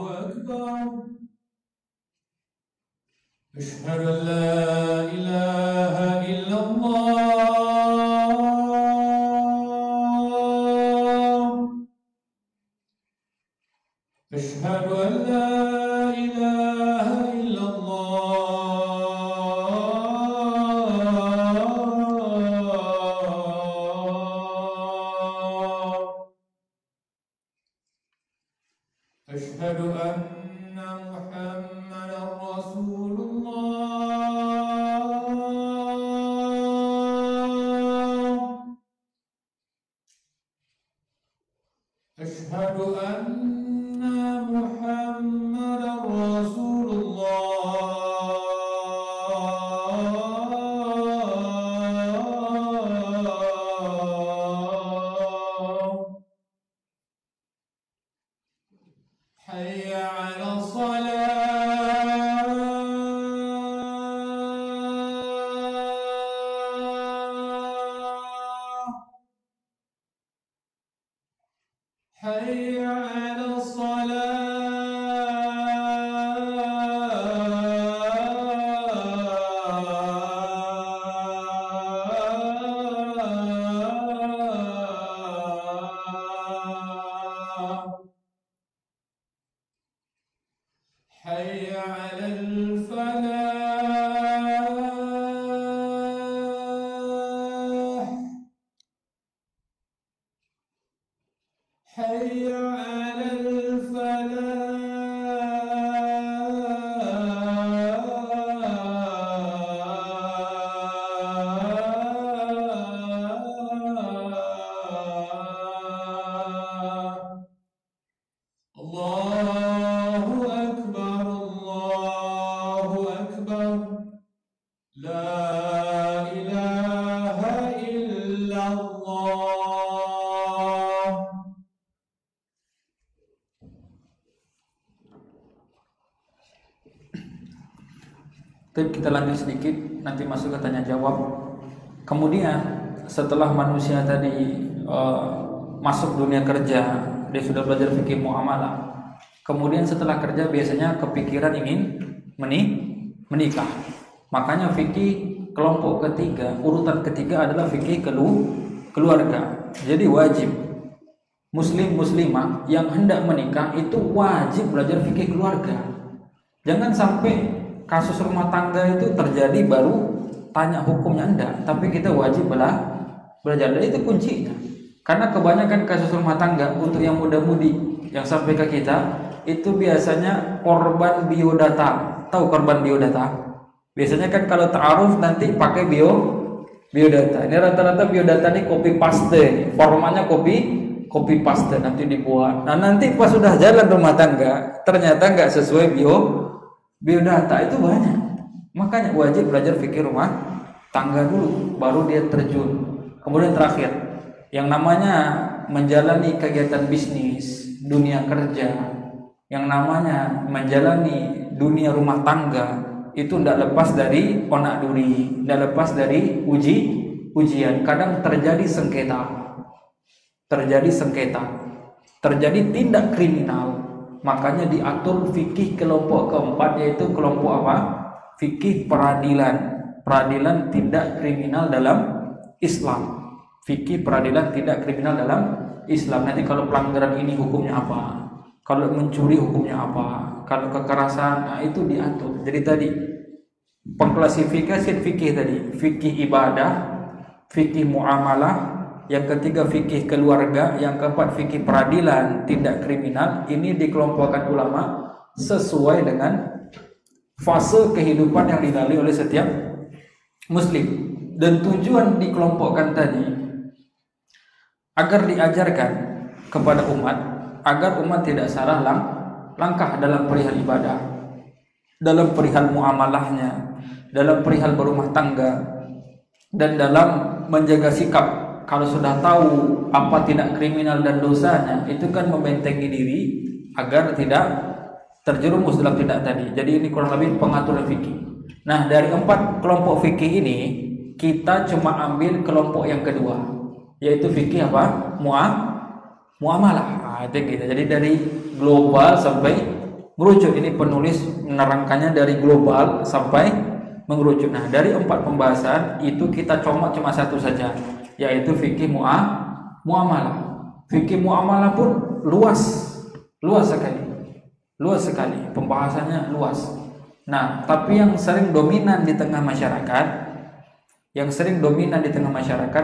Akbar. Asyhadu an la ilaha illallah. Asyhadu an la ilaha illallah. Asyhadu anna Muhammadan Rasulullah. Asyhadu anna Muhammadan Rasulullah. Hayya 'ala shalah. Hayya 'ala shalah. Hayya 'alal falah. Hayya 'alal falah. Allahu Akbar, Allahu Akbar. La ilaha illallah. Tapi kita lanjut sedikit, nanti masuk ke tanya jawab. Kemudian setelah manusia tadi masuk dunia kerja, dia sudah belajar fikih muamalah. Kemudian setelah kerja biasanya kepikiran ingin menikah. Makanya fikih kelompok ketiga, urutan ketiga adalah fikih keluarga. Jadi wajib muslim muslimah yang hendak menikah itu wajib belajar fikih keluarga. Jangan sampai kasus rumah tangga itu terjadi baru tanya hukumnya, enggak, tapi kita wajib belajar. Dan itu kuncinya. Karena kebanyakan kasus rumah tangga untuk yang muda-mudi yang sampai ke kita itu biasanya korban biodata. Tahu korban biodata? Biasanya kan kalau ta'aruf nanti pakai biodata. Ini rata-rata biodata ini copy paste, formatnya copy paste nanti dibuat. Nah nanti pas sudah jalan rumah tangga ternyata nggak sesuai biodata, itu banyak. Makanya wajib belajar fikih rumah tangga dulu, baru dia terjun. Kemudian terakhir, yang namanya menjalani kegiatan bisnis, dunia kerja, yang namanya menjalani dunia rumah tangga itu tidak lepas dari onak duri, tidak lepas dari ujian, kadang terjadi sengketa. Terjadi tindak kriminal. Makanya diatur fikih kelompok keempat, yaitu kelompok apa? Fikih peradilan tindak kriminal dalam Islam. Fikih peradilan tindak kriminal dalam Islam. Nanti kalau pelanggaran ini hukumnya apa? Kalau mencuri hukumnya apa? Kalau kekerasan, nah itu diatur. Jadi tadi pengklasifikasian fikih tadi, fikih ibadah, fikih muamalah, yang ketiga fikih keluarga, yang keempat fikih peradilan tindak kriminal. Ini dikelompokkan ulama sesuai dengan fase kehidupan yang dilalui oleh setiap muslim. Dan tujuan dikelompokkan tadi agar diajarkan kepada umat, agar umat tidak salah langkah dalam perihal ibadah, dalam perihal muamalahnya, dalam perihal berumah tangga, dan dalam menjaga sikap. Kalau sudah tahu apa tindak kriminal dan dosanya, itu kan membentengi diri agar tidak terjerumus dalam tindak tadi. Jadi ini kurang lebih pengaturan fikih. Nah, dari 4 kelompok fikih ini kita cuma ambil kelompok yang kedua, yaitu fikih apa? Muamalah. Nah, itu gitu. Jadi dari global sampai mengerucut. Ini penulis menerangkannya dari global sampai mengerucut. Nah, dari 4 pembahasan itu kita comot cuma satu saja, yaitu fikih muamalah. Fikih muamalah pun luas sekali, pembahasannya luas. Nah, tapi yang sering dominan di tengah masyarakat,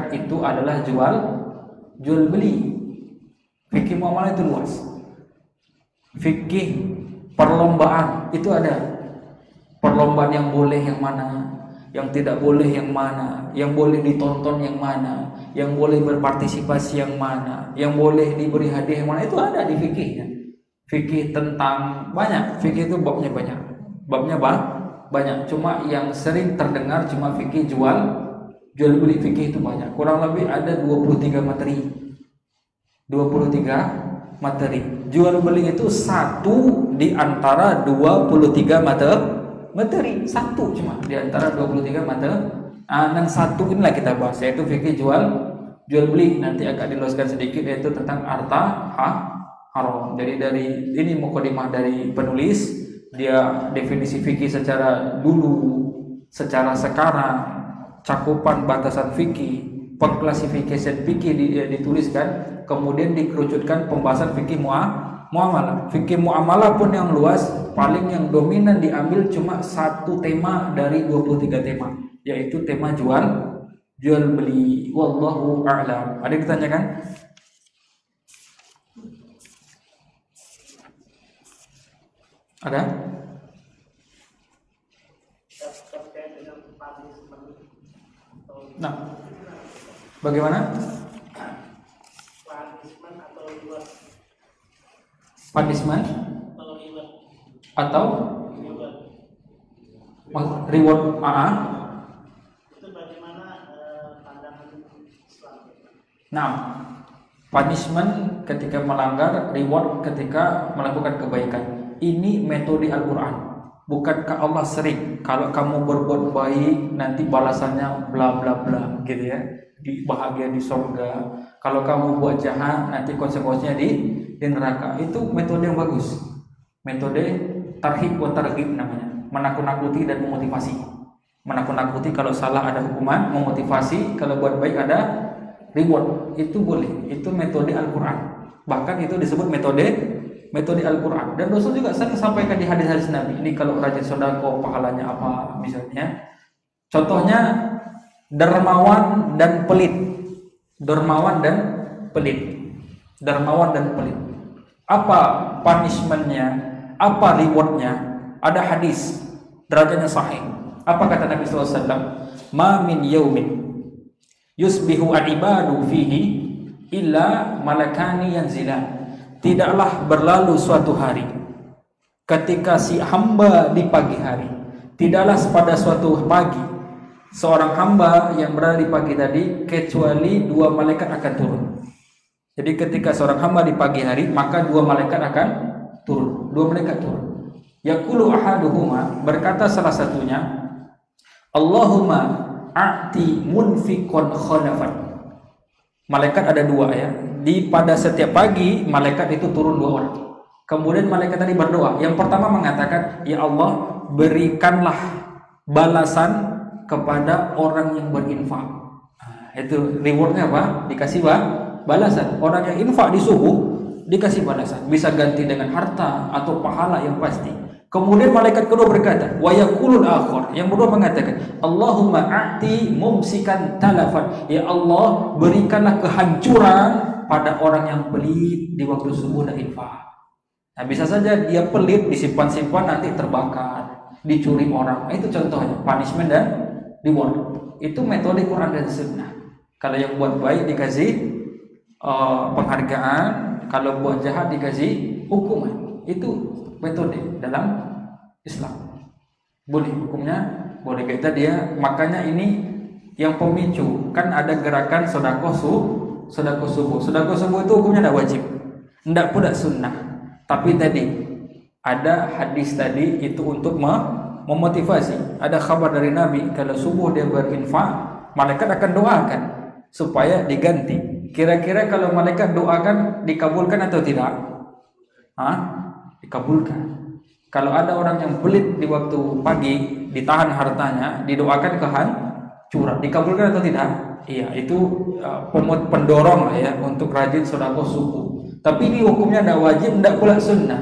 itu adalah jual beli. Fikih muamalah itu luas. Fikih perlombaan itu ada. Perlombaan yang boleh yang mana, yang tidak boleh yang mana, yang boleh ditonton yang mana, yang boleh berpartisipasi yang mana, yang boleh diberi hadiah yang mana, itu ada di fikihnya. Fikih tentang banyak, fikih itu babnya banyak. Cuma yang sering terdengar cuma fikih jual beli. Fikih itu banyak. Kurang lebih ada 23 materi. Jual beli itu satu di antara 23 materi, satu cuma di antara 23 materi. Dan satu inilah kita bahas, yaitu fikih jual beli. Nanti agak diluaskan sedikit, yaitu tentang harta haram. Jadi dari ini mukadimah dari penulis, dia definisi fikih secara dulu, secara sekarang, cakupan batasan fikih, pengklasifikasian fikih dituliskan, kemudian dikerucutkan pembahasan fikih muamalah. Fikih muamalah pun yang luas, paling yang dominan diambil cuma satu tema dari 23 tema, yaitu tema jual beli. Wallahu a'lam. Ada yang ditanyakan? Ada? Nah, bagaimana? Punishment atau reward? Itu bagaimana pandangan Islam? Nah, punishment ketika melanggar, reward ketika melakukan kebaikan. Ini metode Al-Quran. Bukankah Allah sering kalau kamu berbuat baik nanti balasannya bla bla bla gitu ya, di bahagia di surga. Kalau kamu buat jahat nanti konsekuensinya di neraka. Itu metode yang bagus. Metode tarhib wa targhib namanya. Menakut-nakuti dan memotivasi. Menakut-nakuti kalau salah ada hukuman, memotivasi kalau buat baik ada reward. Itu boleh. Itu metode Al-Quran. Bahkan itu disebut metode Al-Quran. Dan Rasul juga sering sampaikan di hadis-hadis Nabi. Ini kalau rajin sedekah pahalanya apa misalnya. Contohnya dermawan dan pelit. Apa punishmentnya? Apa rewardnya? Ada hadis derajatnya sahih. Apa kata Nabi SAW? Ma min yaumin yusbihu al-ibadu fihi illa malakani yanzilan. Tidaklah berlalu suatu hari ketika si hamba di pagi hari, tidaklah pada suatu pagi seorang hamba yang berada di pagi tadi kecuali 2 malaikat akan turun. Jadi ketika seorang hamba di pagi hari, maka 2 malaikat akan turun. 2 malaikat turun. Yaqulu ahaduhuma, berkata salah satunya, Allahumma a'ti munfiqan khalafan. Malaikat ada dua ya. Pada setiap pagi malaikat itu turun 2 orang. Kemudian malaikat tadi berdoa. Yang pertama mengatakan, ya Allah, berikanlah balasan kepada orang yang berinfak. Itu rewardnya apa? Dikasih balasan. Orang yang infak di subuh dikasih balasan. Bisa ganti dengan harta atau pahala yang pasti. Kemudian malaikat kedua berkata, wa yaqulul akhar, yang kedua mengatakan, Allahumma a'ti mumsikan talafan. Ya Allah, berikanlah kehancuran pada orang yang pelit di waktu subuh dan infak. Nah, bisa saja dia pelit, disimpan-simpan, nanti terbakar, dicuri orang. Itu contohnya punishment dan reward. Itu metode Quran dan Sunnah. Kalau yang buat baik dikasih penghargaan, kalau buat jahat dikasih hukuman. Itu metode dalam Islam. Boleh hukumnya, boleh kita dia. Makanya ini yang pemicu. Kan ada gerakan sedekah subuh. Sedekah subuh itu hukumnya tidak wajib, tidak pula sunnah. Tapi tadi ada hadis tadi itu untuk memotivasi. Ada kabar dari Nabi kalau subuh dia berinfak, malaikat akan doakan supaya diganti. Kira-kira kalau malaikat doakan dikabulkan atau tidak? Dikabulkan. Kalau ada orang yang pelit di waktu pagi, ditahan hartanya, didoakan kehancuran, dikabulkan atau tidak? Iya, itu pendorong lah ya untuk rajin sedekah subuh. Tapi ini hukumnya tidak wajib, tidak pula sunnah.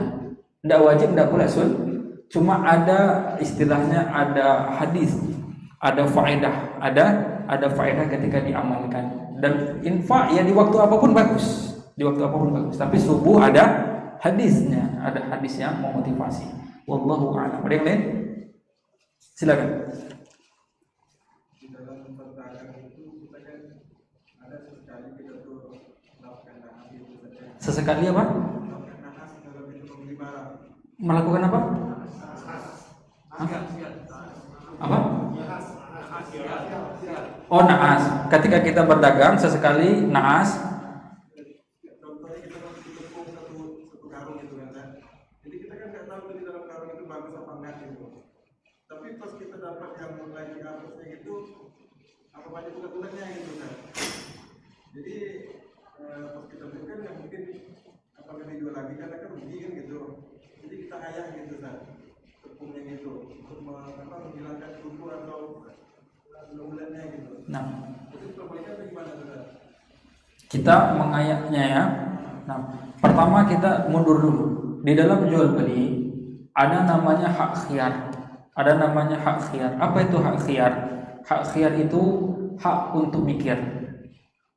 Tidak wajib, tidak pula sunnah. Cuma ada istilahnya, ada hadis, ada faedah, ada faedah ketika diamalkan. Dan infak ya di waktu apapun bagus, di waktu apapun bagus. Tapi subuh ada hadisnya, ada hadis yang memotivasi. Wallahu a'lam. Ada yang lain? Silakan. Di dalam berdagang itu kita kan ada sesekali kita tuh melakukan nahas itu saja. Sesekali apa? Melakukan nahas dalam itu membeli barang. Melakukan apa? Apa? Oh, naas. Ketika kita berdagang sesekali naas. Contohnya kita masih tepung satu karung itu kan. Jadi kita kan nggak tahu di dalam karung itu bagus apa enggak gitu. Tapi pas kita dapat yang lagi harusnya itu apa banyak bulan-bulannya gitu kan. Jadi pas kita beli kan yang mungkin apa kita jual lagi karena kan rugi kan gitu. Jadi kita ayah gitu kan tepungnya gitu untuk menghilangkan kutu atau bulan-bulannya gitu. Nah, itu perbaikan atau gimana saudara? kita mengayaknya ya. Nah, pertama kita mundur dulu. Di dalam jual beli ada namanya hak khiyar. Ada namanya hak khiyar. Apa itu hak khiyar? Hak khiyar itu hak untuk mikir,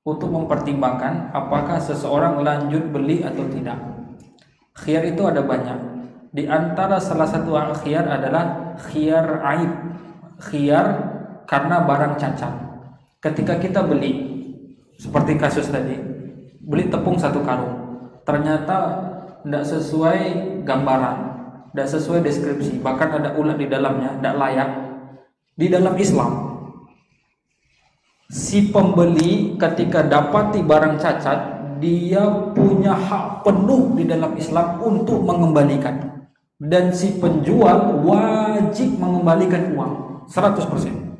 untuk mempertimbangkan apakah seseorang lanjut beli atau tidak. Khiyar itu ada banyak. Di antara salah satu hak khiyar adalah khiyar aib. Khiyar karena barang cacat. Ketika kita beli, seperti kasus tadi, beli tepung 1 karung, ternyata tidak sesuai gambaran, tidak sesuai deskripsi, bahkan ada ulat di dalamnya, tidak layak. Di dalam Islam, si pembeli ketika dapati barang cacat, dia punya hak penuh di dalam Islam untuk mengembalikan, dan si penjual wajib mengembalikan uang 100%.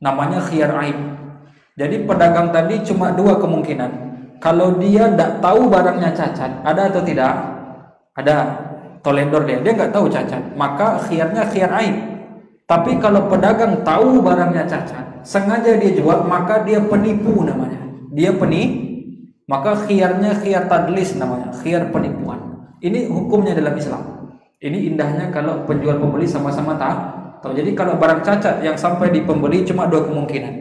Namanya khiyar aib. Jadi pedagang tadi cuma 2 kemungkinan. Kalau dia tidak tahu barangnya cacat, ada atau tidak? Ada. Tolendor dia nggak tahu cacat, maka khiyarnya khiyar aib. Tapi kalau pedagang tahu barangnya cacat, sengaja dia jual, maka dia penipu namanya. Dia maka khiyarnya khiyar tadlis namanya, khiyar penipuan. Ini hukumnya dalam Islam. Ini indahnya kalau penjual pembeli sama-sama tahu. Jadi kalau barang cacat yang sampai di pembeli cuma 2 kemungkinan.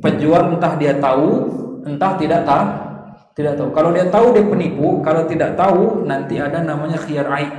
Penjual entah dia tahu, entah tidak tahu. Kalau dia tahu dia penipu, kalau tidak tahu nanti ada namanya khiyar aib.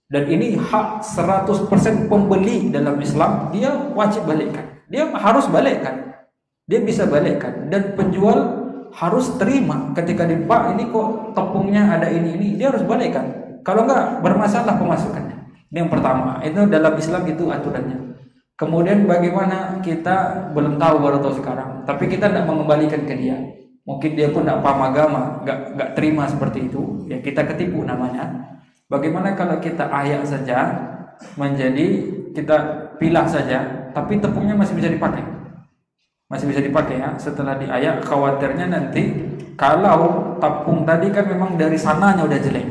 Dan ini hak 100% pembeli dalam Islam, dia wajib balikkan. Dia harus balikkan. Dia bisa balikkan, dan penjual harus terima ketika dia, Pak, ini kok tepungnya ada ini, dia harus balikkan. Kalau enggak bermasalah pemasukannya. Ini yang pertama, itu dalam Islam itu aturannya. Kemudian bagaimana kita belum tahu, baru tahu sekarang. Tapi kita tidak mengembalikan ke dia. Mungkin dia pun tidak paham agama, nggak terima seperti itu. Ya kita ketipu namanya. Bagaimana kalau kita ayak saja, menjadi kita pilah saja, tapi tepungnya masih bisa dipakai. Masih bisa dipakai ya. Setelah diayak, khawatirnya nanti kalau tepung tadi kan memang dari sananya udah jelek,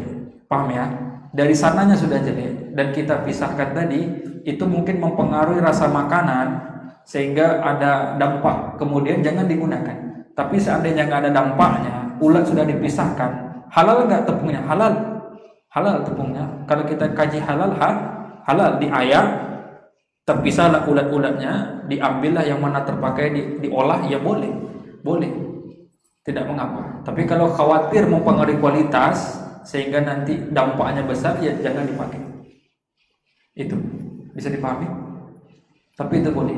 paham ya? Dari sananya sudah jelek dan kita pisahkan tadi, itu mungkin mempengaruhi rasa makanan sehingga ada dampak. Kemudian jangan digunakan. Tapi seandainya nggak ada dampaknya, ulat sudah dipisahkan, halal nggak tepungnya? Halal tepungnya. Kalau kita kaji halal, halal diayak, terpisahlah ulat-ulatnya, diambillah yang mana terpakai diolah, ya boleh, tidak mengapa. Tapi kalau khawatir mempengaruhi kualitas sehingga nanti dampaknya besar, ya jangan dipakai. Itu bisa dipahami. Tapi itu boleh,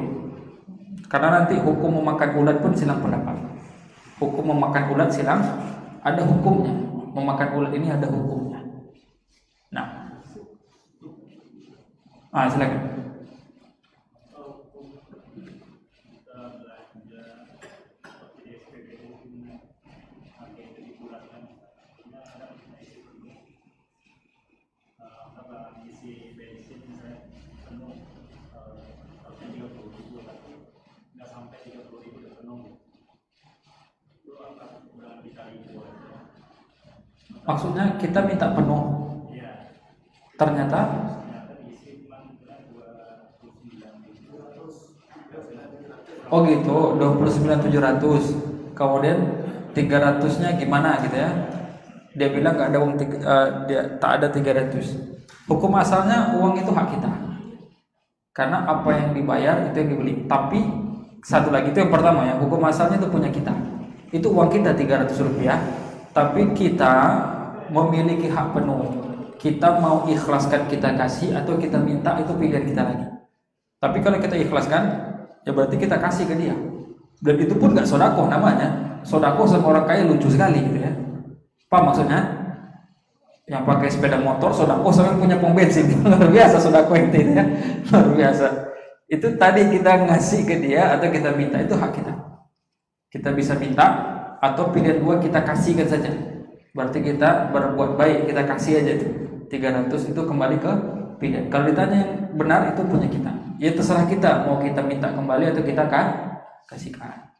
karena nanti hukum memakan ulat pun silang pendapat. Hukum memakan ulat silang, ada hukumnya. Memakan ulat ini ada hukumnya. Nah, silakan. Maksudnya kita minta penuh, ternyata oh gitu, 29.700, kemudian 300-nya gimana gitu ya? Dia bilang nggak ada uang, dia tak ada 300. Hukum asalnya uang itu hak kita, karena apa yang dibayar itu yang dibeli. Tapi satu lagi, itu yang pertama ya, hukum asalnya itu punya kita, itu uang kita 300 rupiah. Tapi kita memiliki hak penuh. Kita mau ikhlaskan, kita kasih, atau kita minta, itu pilihan kita lagi. Tapi kalau kita ikhlaskan, ya berarti kita kasih ke dia. Dan itu pun nggak sodakoh namanya. Sodakoh sama orang kaya lucu sekali gitu ya. Apa maksudnya? Yang pakai sepeda motor sodakoh sama yang punya pom bensin. Luar biasa sodakoh itu ya. Luar biasa. Itu tadi kita ngasih ke dia atau kita minta, itu hak kita. Kita bisa minta, atau pilihan dua kita kasihkan saja. Berarti kita berbuat baik, kita kasih aja itu 300, itu kembali ke pilihan. Kalau ditanya yang benar, itu punya kita. Ya terserah kita mau kita minta kembali atau kita kasihkan.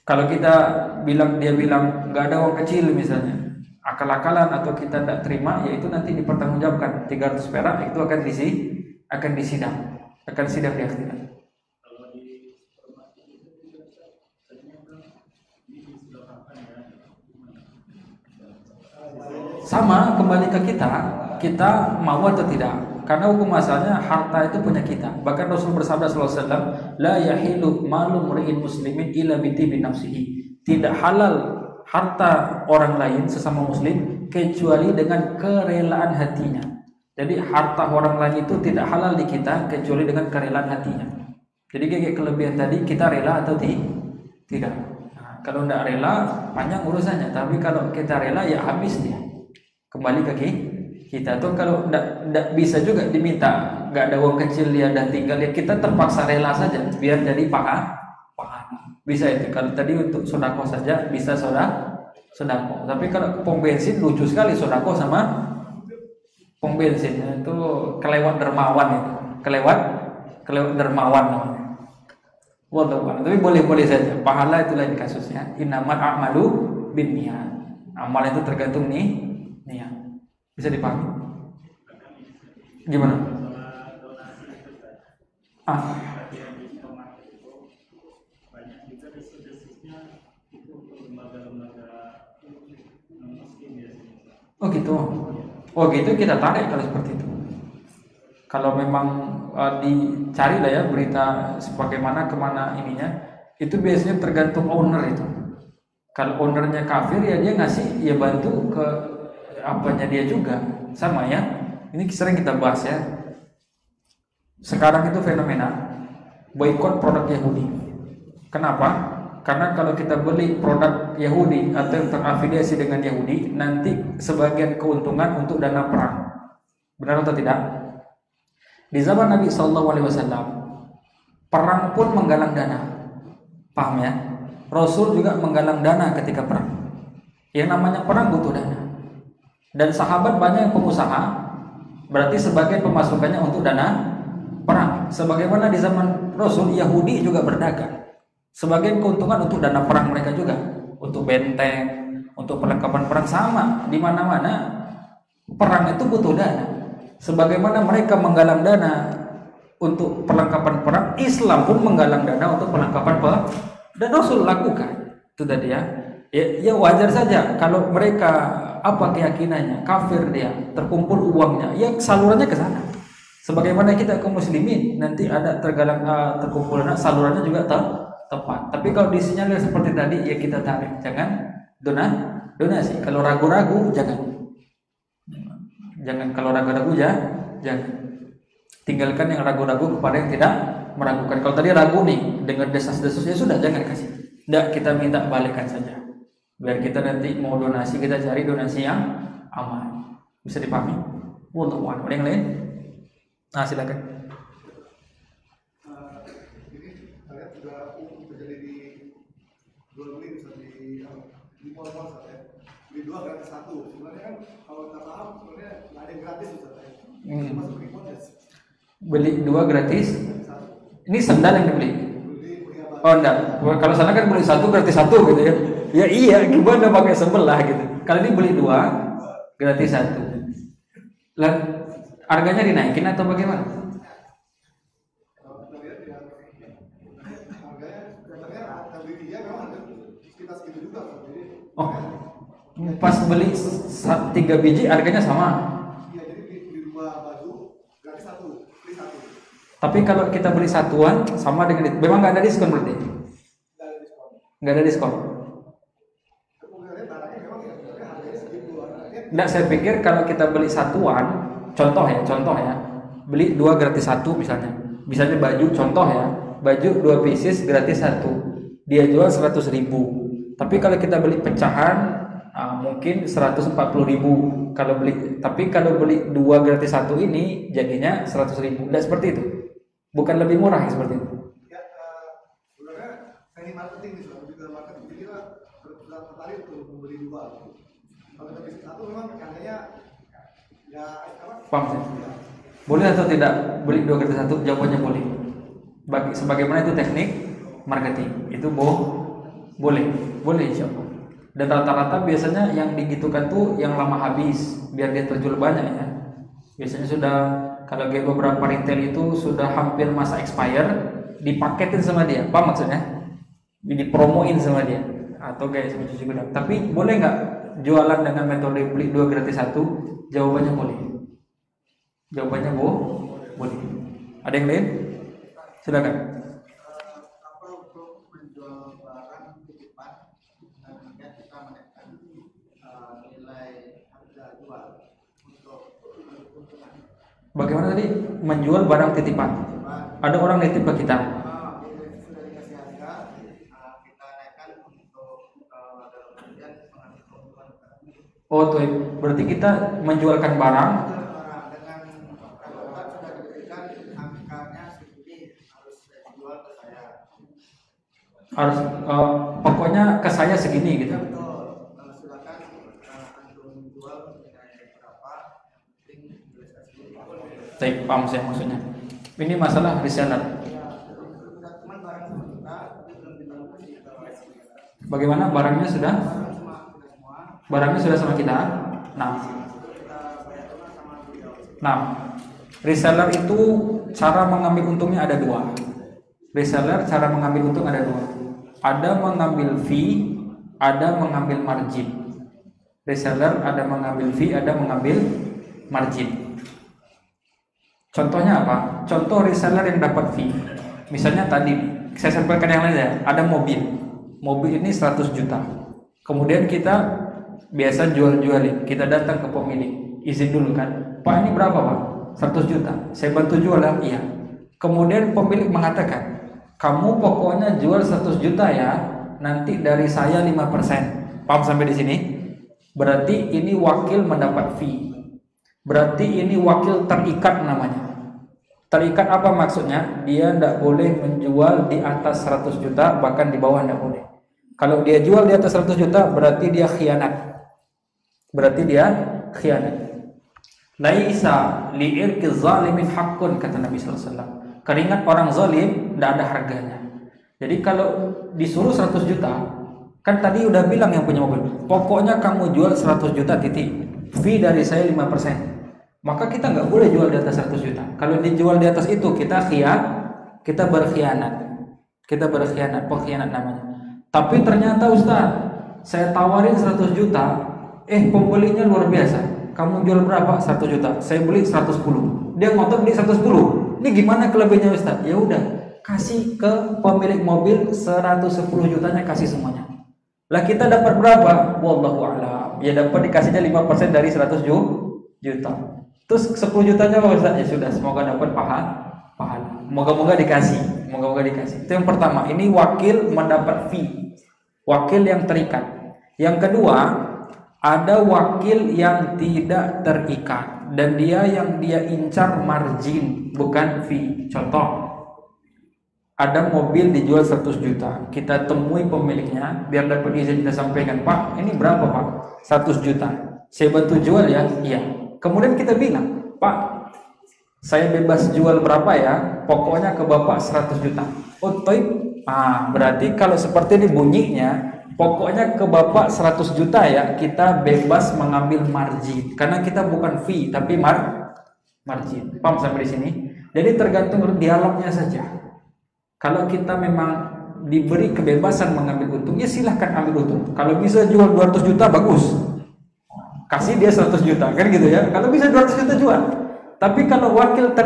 Kalau kita bilang, dia bilang nggak ada uang kecil misalnya, akal-akalan atau kita tidak terima, ya itu nanti dipertanggungjawabkan. 300 perak itu akan disidang di akhirat. Sama, kembali ke kita mau atau tidak. Karena hukum asalnya harta itu punya kita. Bahkan Rasul bersabda sallallahu alaihi wasallam, la yahilu malu mri'in muslimin illa bi nafsihi. Tidak halal harta orang lain sesama muslim kecuali dengan kerelaan hatinya. Jadi harta orang lain itu tidak halal di kita kecuali dengan kerelaan hatinya. Jadi kayak kelebihan tadi, kita rela atau tidak. Nah, kalau tidak rela panjang urusannya, tapi kalau kita rela ya habis dia. Kembali ke kita tuh. Kalau tidak bisa juga diminta, nggak ada uang kecil, dia dah tinggal, ya kita terpaksa rela saja biar jadi pahala. Bisa itu. Kalau tadi untuk sodako saja bisa sodako. Tapi kalau pom bensin lucu sekali sodako sama pom bensin itu kelewat dermawan itu. Kelewat dermawan namanya. Wallahu. Tapi boleh saja. Pahala itu lain kasusnya. Innamal a'malu binniyat. Amal itu tergantung niat. Bisa dipahami? Gimana? Oh gitu. Oh gitu, kita tarik kalau seperti itu. Kalau memang dicari lah ya berita sebagaimana kemana ininya, itu biasanya tergantung owner itu. Kalau ownernya kafir ya dia ngasih, ya bantu ke apanya dia juga, sama ya. Ini sering kita bahas ya. Sekarang itu fenomena boikot produk Yahudi. Kenapa? Karena kalau kita beli produk Yahudi atau yang terafiliasi dengan Yahudi, nanti sebagian keuntungan untuk dana perang. Benar atau tidak? Di zaman Nabi SAW, perang pun menggalang dana. Paham ya? Rasul juga menggalang dana ketika perang. Yang namanya perang butuh dana. Dan sahabat banyak yang pengusaha, berarti sebagian pemasukannya untuk dana perang. Sebagaimana di zaman Rasul, Yahudi juga berdagang. Sebagian keuntungan untuk dana perang mereka juga, untuk benteng, untuk perlengkapan perang. Sama di mana-mana perang itu butuh dana. Sebagaimana mereka menggalang dana untuk perlengkapan perang, Islam pun menggalang dana untuk perlengkapan perang, dan Rasul lakukan. Itu tadi ya. Ya wajar saja kalau mereka apa keyakinannya, kafir dia, terkumpul uangnya, ya salurannya ke sana. Sebagaimana kita kaum muslimin nanti ada terkumpul dana, salurannya juga tepat. Tapi kalau disinyalir seperti tadi, ya kita tarik, jangan donasi. Kalau ragu-ragu jangan. Kalau ragu-ragu jangan. Tinggalkan yang ragu-ragu kepada yang tidak meragukan. Kalau tadi ragu nih, dengar desas-desus, ya sudah jangan kasih. Tidak, kita minta balikkan saja. Biar kita nanti mau donasi, kita cari donasi yang aman. Bisa dipahami? Wallahu a'lam. Ada yang lain? Nah, silakan. Ini kalian sudah terjadi di jual beli misalnya di mall-mall saja. Beli 2 gratis 1. Sebenarnya kan kalau kita paham sebenarnya nggak ada yang gratis misalnya. Masuk di mall ya. Beli 2 gratis. Ini sendal yang dibeli. Oh enggak. Kalau sana kan beli 1 gratis 1 gitu ya. Ya iya, gimana pakai sebelah gitu. Kalau ini beli 2 gratis 1. Lah harganya dinaikin atau bagaimana? Kalau kita lihat ya harganya katanya harga dia memang ada sekitar segitu juga. Oh, pas beli 3 biji harganya sama. Iya, jadi beli 2 baju gratis 1, beli 1. Tapi kalau kita beli satuan sama dengan memang nggak ada diskon berarti? Nggak ada diskon. Nggak ada diskon. Kemudian barangnya memang ya harganya segitu. Nggak, saya pikir kalau kita beli satuan, contoh ya, beli 2 gratis 1 misalnya baju, contoh ya, baju 2 pieces gratis 1, dia jual 100.000. Tapi kalau kita beli pecahan mungkin 140.000 kalau beli. Tapi kalau beli 2 gratis 1 ini jadinya 100.000. Nggak seperti itu, bukan lebih murah ya seperti itu. Ya, sebenarnya teknik marketing nih, juga marketing. Jadi kita tertarik untuk membeli 2. Kalau kita bisnis 1 memang harganya ya apa? Paham sih? Boleh atau tidak beli 2 gratis 1? Jawabannya boleh. Sebagaimana itu teknik marketing, itu boleh insya Allah. Dan rata-rata biasanya yang digitukan tuh yang lama habis, biar dia terjual banyak ya. Biasanya sudah, kalau kayak beberapa retail itu sudah hampir masa expire, dipaketin sama dia. Apa maksudnya? Dipromoin sama dia. Atau kayak cuci gudang. Tapi boleh nggak jualan dengan metode beli 2 gratis 1? Jawabannya boleh. Jawabannya boleh. Ada yang lain? Silakan. Apa untuk menjual barang titipan dan kemudian kita menaikkan nilai harga jual untuk keuntungan. Bagaimana tadi menjual barang titipan? Ada orang nitip ke kita. Sudah dikasih harga, kita naikkan untuk dalam kemudian mengambil keuntungan. Oh tuh, berarti kita menjualkan barang Dengan kata sudah diberikan angkanya segini harus dijual ke saya. harus pokoknya ke saya segini gitu. Betul. Silakan antum jual nilai berapa, yang penting jual. Baik, paham saya maksudnya. Ini masalah reseller. Teman barang sama kita, tapi belum kita kasih kita. Bagaimana barangnya sudah? Barangnya sudah sama kita. Nah, reseller itu cara mengambil untungnya ada 2. Reseller cara mengambil untung ada 2. Ada mengambil fee, ada mengambil margin. Reseller ada mengambil fee, ada mengambil margin. Contohnya apa? Contoh reseller yang dapat fee. Misalnya tadi saya sampaikan yang lain ya, ada mobil. Mobil ini 100 juta. Kemudian kita biasa jual-jualin, kita datang ke pemilik, izin dulu kan, Pak ini berapa Pak? 100 juta, saya bantu jual lah, iya. Kemudian pemilik mengatakan, kamu pokoknya jual 100 juta ya, nanti dari saya 5%. Paham sampai di sini? Berarti ini wakil mendapat fee. Berarti ini wakil terikat namanya. Terikat apa maksudnya? Dia tidak boleh menjual di atas 100 juta, bahkan di bawah tidak boleh. Kalau dia jual di atas 100 juta, berarti dia khianat. Laisa li'irki zalimin haqqun, kata Nabi sallallahu alaihi wasallam. Keringat orang zalim tidak ada harganya. Jadi kalau disuruh 100 juta, kan tadi udah bilang yang punya mobil, pokoknya kamu jual 100 juta titik, fee dari saya 5%. Maka kita nggak boleh jual di atas 100 juta. Kalau dijual di atas itu kita berkhianat. Kita berkhianat, pengkhianat namanya. Tapi ternyata Ustaz, saya tawarin 100 juta, pembelinya luar biasa. Kamu jual berapa? 1 juta. Saya beli 110. Dia ngotot beli 110. Ini gimana kelebihannya Ustaz? Ya udah, kasih ke pemilik mobil 110 jutanya, kasih semuanya. Lah kita dapat berapa? Wallahu a'lam. Ya dapat dikasihnya 5% dari 100 juta. Terus 10 jutanya apa Ustaz? Ya sudah, semoga dapat pahala. Moga-moga dikasih. Itu yang pertama. Ini wakil mendapat fee. Wakil yang terikat. Yang kedua, ada wakil yang tidak terikat dan yang dia incar margin, bukan fee. Contoh, ada mobil dijual 100 juta, kita temui pemiliknya biar dapat izin, kita sampaikan, Pak, ini berapa Pak? 100 juta, saya bantu jual ya? Iya. Kemudian kita bilang, Pak, saya bebas jual berapa ya, pokoknya ke Bapak 100 juta. Oh toib, berarti kalau seperti ini bunyinya, pokoknya ke Bapak 100 juta ya, kita bebas mengambil margin, karena kita bukan fee tapi margin. Paham sampai di sini? Jadi tergantung dialognya saja. Kalau kita memang diberi kebebasan mengambil untung, ya silahkan ambil untung. Kalau bisa jual 200 juta bagus, kasih dia 100 juta, kan gitu ya. Kalau bisa 200 juta jual. Tapi kalau wakilnya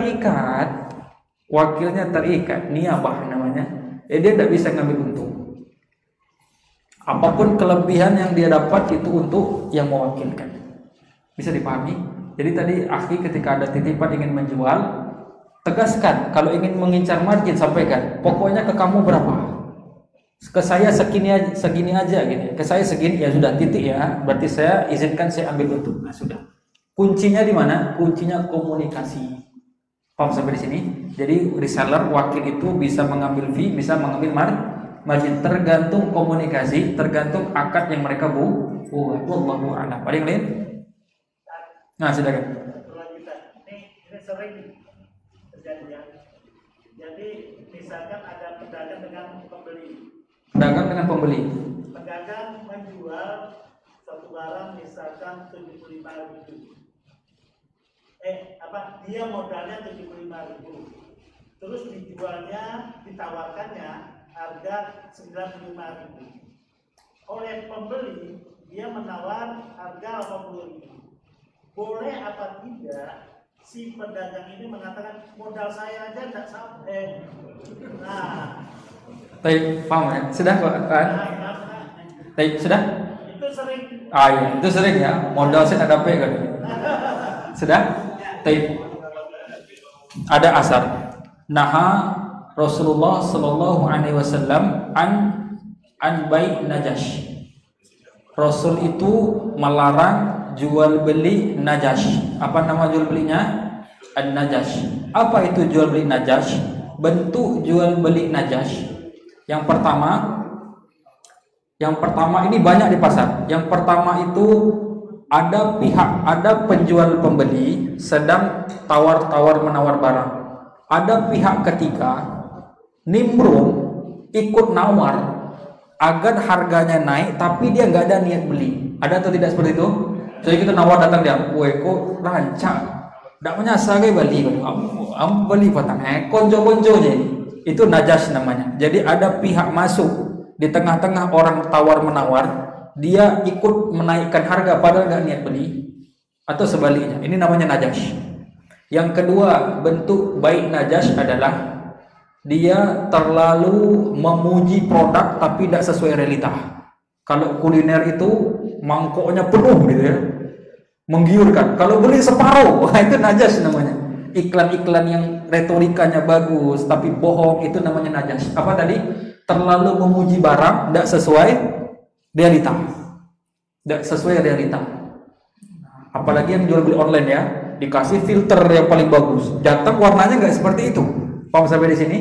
terikat, niyabah namanya, dia tidak bisa ngambil untung. Apapun kelebihan yang dia dapat itu untuk yang mewakilkan. Bisa dipahami? Jadi tadi akhi ketika ada titipan ingin menjual, tegaskan, kalau ingin mengincar margin sampaikan, pokoknya ke kamu berapa, ke saya segini aja gitu. Ke saya segini, ya sudah, titik ya, berarti saya izinkan saya ambil untung. Nah sudah. Kuncinya di mana? Kuncinya komunikasi. Paham sampai di sini? Jadi reseller, wakil itu bisa mengambil fee, bisa mengambil margin, tergantung komunikasi, tergantung akad yang mereka buat. Wallahu a'lam. Ada yang lain? Nah silakan. Ini sering terjadi ya. Jadi misalkan ada pedagang dengan pembeli. Pedagang menjual satu barang misalkan 75.000. Dia modalnya 75.000. Terus ditawarkannya harga 95.000. Oleh pembeli dia menawar harga 80.000. Boleh apa tidak si pedagang ini mengatakan modal saya aja tidak sampai. Baik, paham ya? Sudah kan? Baik, sudah? Itu sering. Iya, itu sering ya. Modal saya ada apa kan? Sudah? Baik. Ada asar. Naha Rasulullah sallallahu alaihi wasallam an bai najash. Rasul itu melarang jual beli najash. Apa nama jual belinya? An-najash. Apa itu jual beli najash? Bentuk jual beli najash. Yang pertama ini banyak di pasar. Yang pertama itu ada penjual pembeli sedang tawar menawar barang. Ada pihak ketiga nimbrung ikut nawar agar harganya naik, tapi dia nggak ada niat beli. Ada atau tidak seperti itu? Jadi kita nawar datang dia, kok rancak, tidak menyasar ke beli, beli patang, konco jadi. Itu najas namanya. Jadi ada pihak masuk di tengah-tengah orang tawar menawar, dia ikut menaikkan harga padahal nggak niat beli, atau sebaliknya. Ini namanya najas. Yang kedua, bentuk baik najas adalah dia terlalu memuji produk tapi tidak sesuai realita. Kalau kuliner itu mangkoknya penuh gitu ya, menggiurkan. Kalau beli separuh, itu najas namanya. Iklan-iklan yang retorikanya bagus tapi bohong, itu namanya najas. Apa tadi? Terlalu memuji barang tidak sesuai realita. Tidak sesuai realita. Apalagi yang jual beli online ya, dikasih filter yang paling bagus, datang warnanya nggak seperti itu. Paham sampai di sini?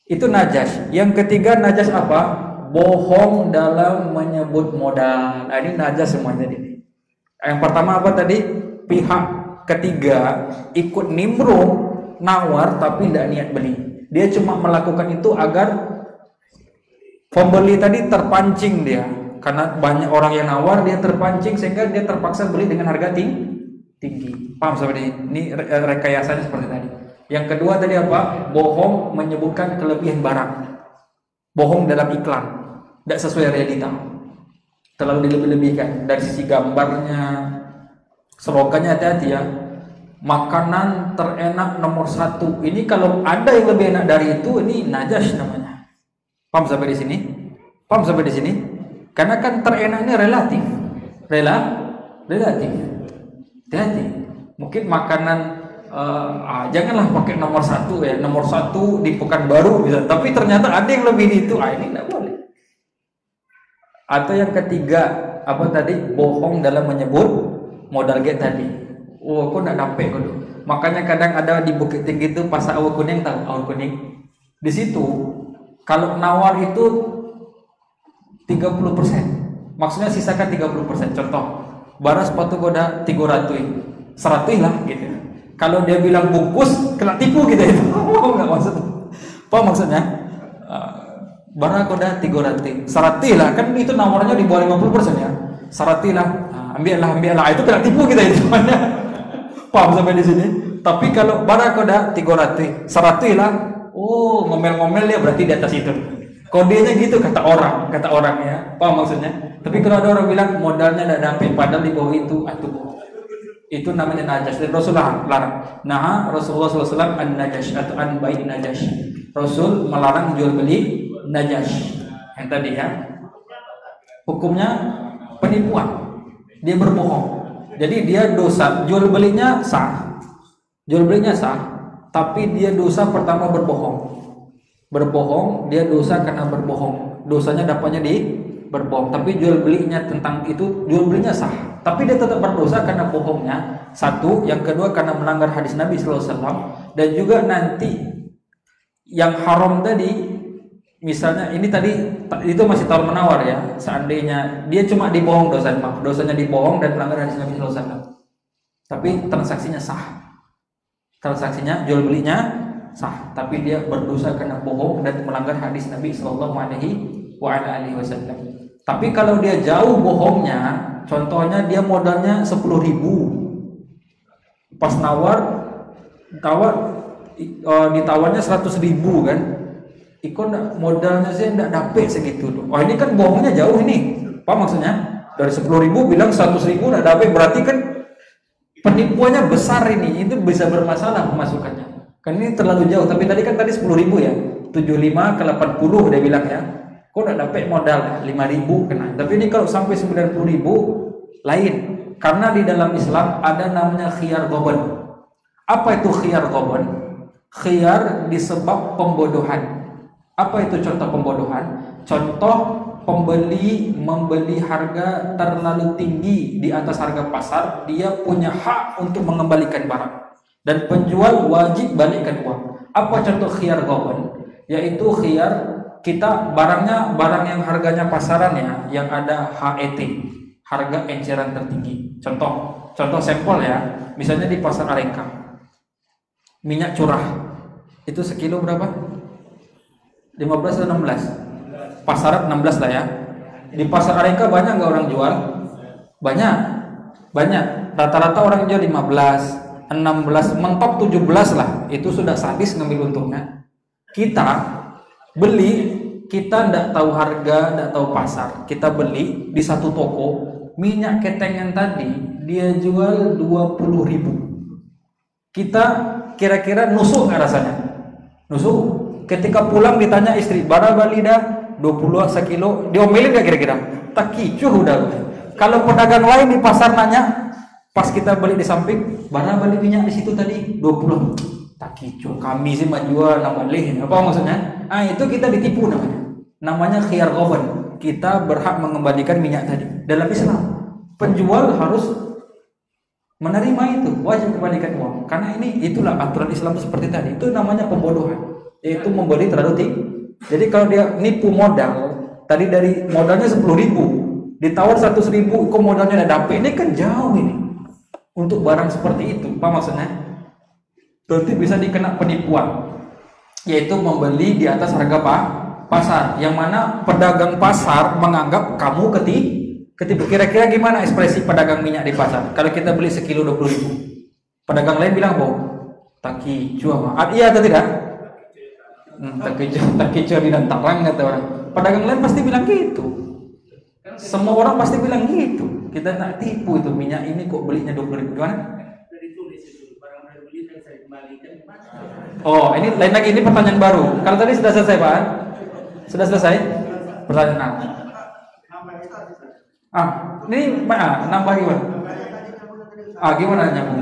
Itu najas. Yang ketiga najas apa? Bohong dalam menyebut modal. Nah, ini najas semuanya ini. Yang pertama apa tadi? Pihak ketiga ikut nimbrung nawar tapi tidak niat beli. Dia cuma melakukan itu agar Pembeli tadi terpancing dia karena banyak orang yang nawar, dia terpancing sehingga dia terpaksa beli dengan harga tinggi. Paham seperti ini? Ini rekayasanya seperti tadi. Yang kedua tadi apa? Bohong menyebutkan kelebihan barang. Bohong dalam iklan, tidak sesuai realita. Terlalu dilebih-lebihkan dari sisi gambarnya. Slogannya hati-hati ya. Makanan terenak nomor 1. Ini kalau ada yang lebih enak dari itu, ini najas namanya. Paham sampai di sini? Paham sampai di sini? Karena kan terenak ini relatif. Relatif. Hati-hati. Mungkin makanan janganlah pakai nomor 1 ya. Nomor 1 di Pekanbaru bisa. Tapi ternyata ada yang lebih di itu. Ini tidak boleh. Atau yang ketiga, apa tadi? Bohong dalam menyebut modal gate tadi. Oh, aku nak dapat dulu. Makanya kadang ada di Bukit Tinggi itu pasar awal kuning, tahu awal kuning. Di situ kalau nawar itu 30%. Maksudnya sisakan 30%. Contoh, bara sepatu goda 300, 100 lah gitu. Kalau dia bilang bungkus, kena tipu gitu itu. Oh, enggak maksud. Apa maksudnya? Bara goda 300, 100 lah, kan itu nawarnya di bawah 50% ya. 100 lah. Ambillah. Itu kena tipu kita itu. Paham sampai di sini? Tapi kalau bara koda 300, 100 lah. Oh, ngomel-ngomel dia berarti di atas itu. Kodenya gitu kata orang ya. Paham maksudnya? Tapi kalau ada orang bilang modalnya tidak dapat padahal di bawah itu namanya najas. Dan Rasulullah larang. Nah, Rasulullah SAW an-najas atau an-bai najas. Rasul melarang jual beli najas. Yang tadi ya. Hukumnya penipuan. Dia berbohong. Jadi dia dosa, jual belinya sah, tapi dia dosa pertama berbohong, dia dosa karena berbohong, dosanya dapatnya di berbohong. Tapi jual belinya tentang itu, jual belinya sah, tapi dia tetap berdosa karena bohongnya. Satu, yang kedua karena melanggar hadis Nabi SAW, dan juga nanti yang haram tadi. Misalnya ini tadi itu masih tawar menawar ya. Seandainya dia cuma dibohong dosanya dibohong dan melanggar hadis Nabi SAW. Tapi transaksinya sah. Transaksinya jual belinya sah, tapi dia berdosa karena bohong dan melanggar hadis Nabi SAW. Tapi kalau dia jauh bohongnya, contohnya dia modalnya 10.000, pas ditawarnya 100.000 kan. Ikon modalnya sih tidak dapet segitu. Oh, ini kan bohongnya jauh ini. Apa maksudnya? Dari 10.000 bilang 100.000 tidak dapet, berarti kan penipuannya besar ini. Itu bisa bermasalah pemasukannya. Kan ini terlalu jauh. Tapi tadi 10.000 ya. 75 ke 80 dia bilang ya. Kok tidak dapet modal 5.000 kena. Tapi ini kalau sampai 90.000 lain. Karena di dalam Islam ada namanya khiyar ghaban. Apa itu khiyar ghaban? Khiyar disebab pembodohan. Apa itu contoh pembodohan? Contoh pembeli membeli harga terlalu tinggi di atas harga pasar, dia punya hak untuk mengembalikan barang dan penjual wajib balikkan uang. Apa contoh khiyar ghaban? Yaitu khiyar kita barang yang harganya pasaran ya, yang ada HET, harga eceran tertinggi. Contoh sampel ya, misalnya di pasar Areka, minyak curah itu sekilo berapa? 15 atau 16? Pasaran 16 lah ya. Di pasar Areka banyak nggak orang jual? Banyak. Rata-rata orang jual 15, 16, mentok 17 lah. Itu sudah sadis ngambil untungnya. Kita beli, kita nggak tahu harga, nggak tahu pasar. Kita beli di satu toko minyak ketengan tadi dia jual 20.000. Kita kira-kira nusuk nggak rasanya? Nusuk. Ketika pulang ditanya istri, bara bali dah 20 sekilo, diomelin gak kira-kira? Tak kicuh udah. Kalau pedagang lain di pasar nanya, pas kita beli di samping, bara bali minyak di situ tadi 20. Tak kicuh, kami sih mah jual nambah leh. Apa maksudnya? Itu kita ditipu namanya. Namanya khiyar ghaban. Kita berhak mengembalikan minyak tadi. Dalam Islam, penjual harus menerima itu, wajib kembalikan uang. Karena itulah aturan Islam itu seperti tadi. Itu namanya pembodohan. Yaitu membeli terlalu tinggi. Jadi kalau dia nipu modal, tadi dari modalnya 10.000, ditawar 100.000, kok modalnya tidak dapat, ini kan jauh ini. Untuk barang seperti itu, apa maksudnya? Berarti bisa dikena penipuan, yaitu membeli di atas harga pasar, yang mana pedagang pasar menganggap kamu ketipu. Kira-kira gimana ekspresi pedagang minyak di pasar? Kalau kita beli sekilo 20.000, pedagang lain bilang, "Boh, taki cua." Iya atau tidak? Taki cua dan tarang kata orang. Pedagang lain pasti bilang gitu. Semua orang pasti bilang gitu. Kita nak tipu itu minyak ini kok belinya 20.000 gimana? Oh, ini lain lagi, ini pertanyaan baru. Kalau tadi sudah selesai, Pak? Sudah selesai? Pertanyaan. Ini mana? Nambah gimana? Gimana nyambung?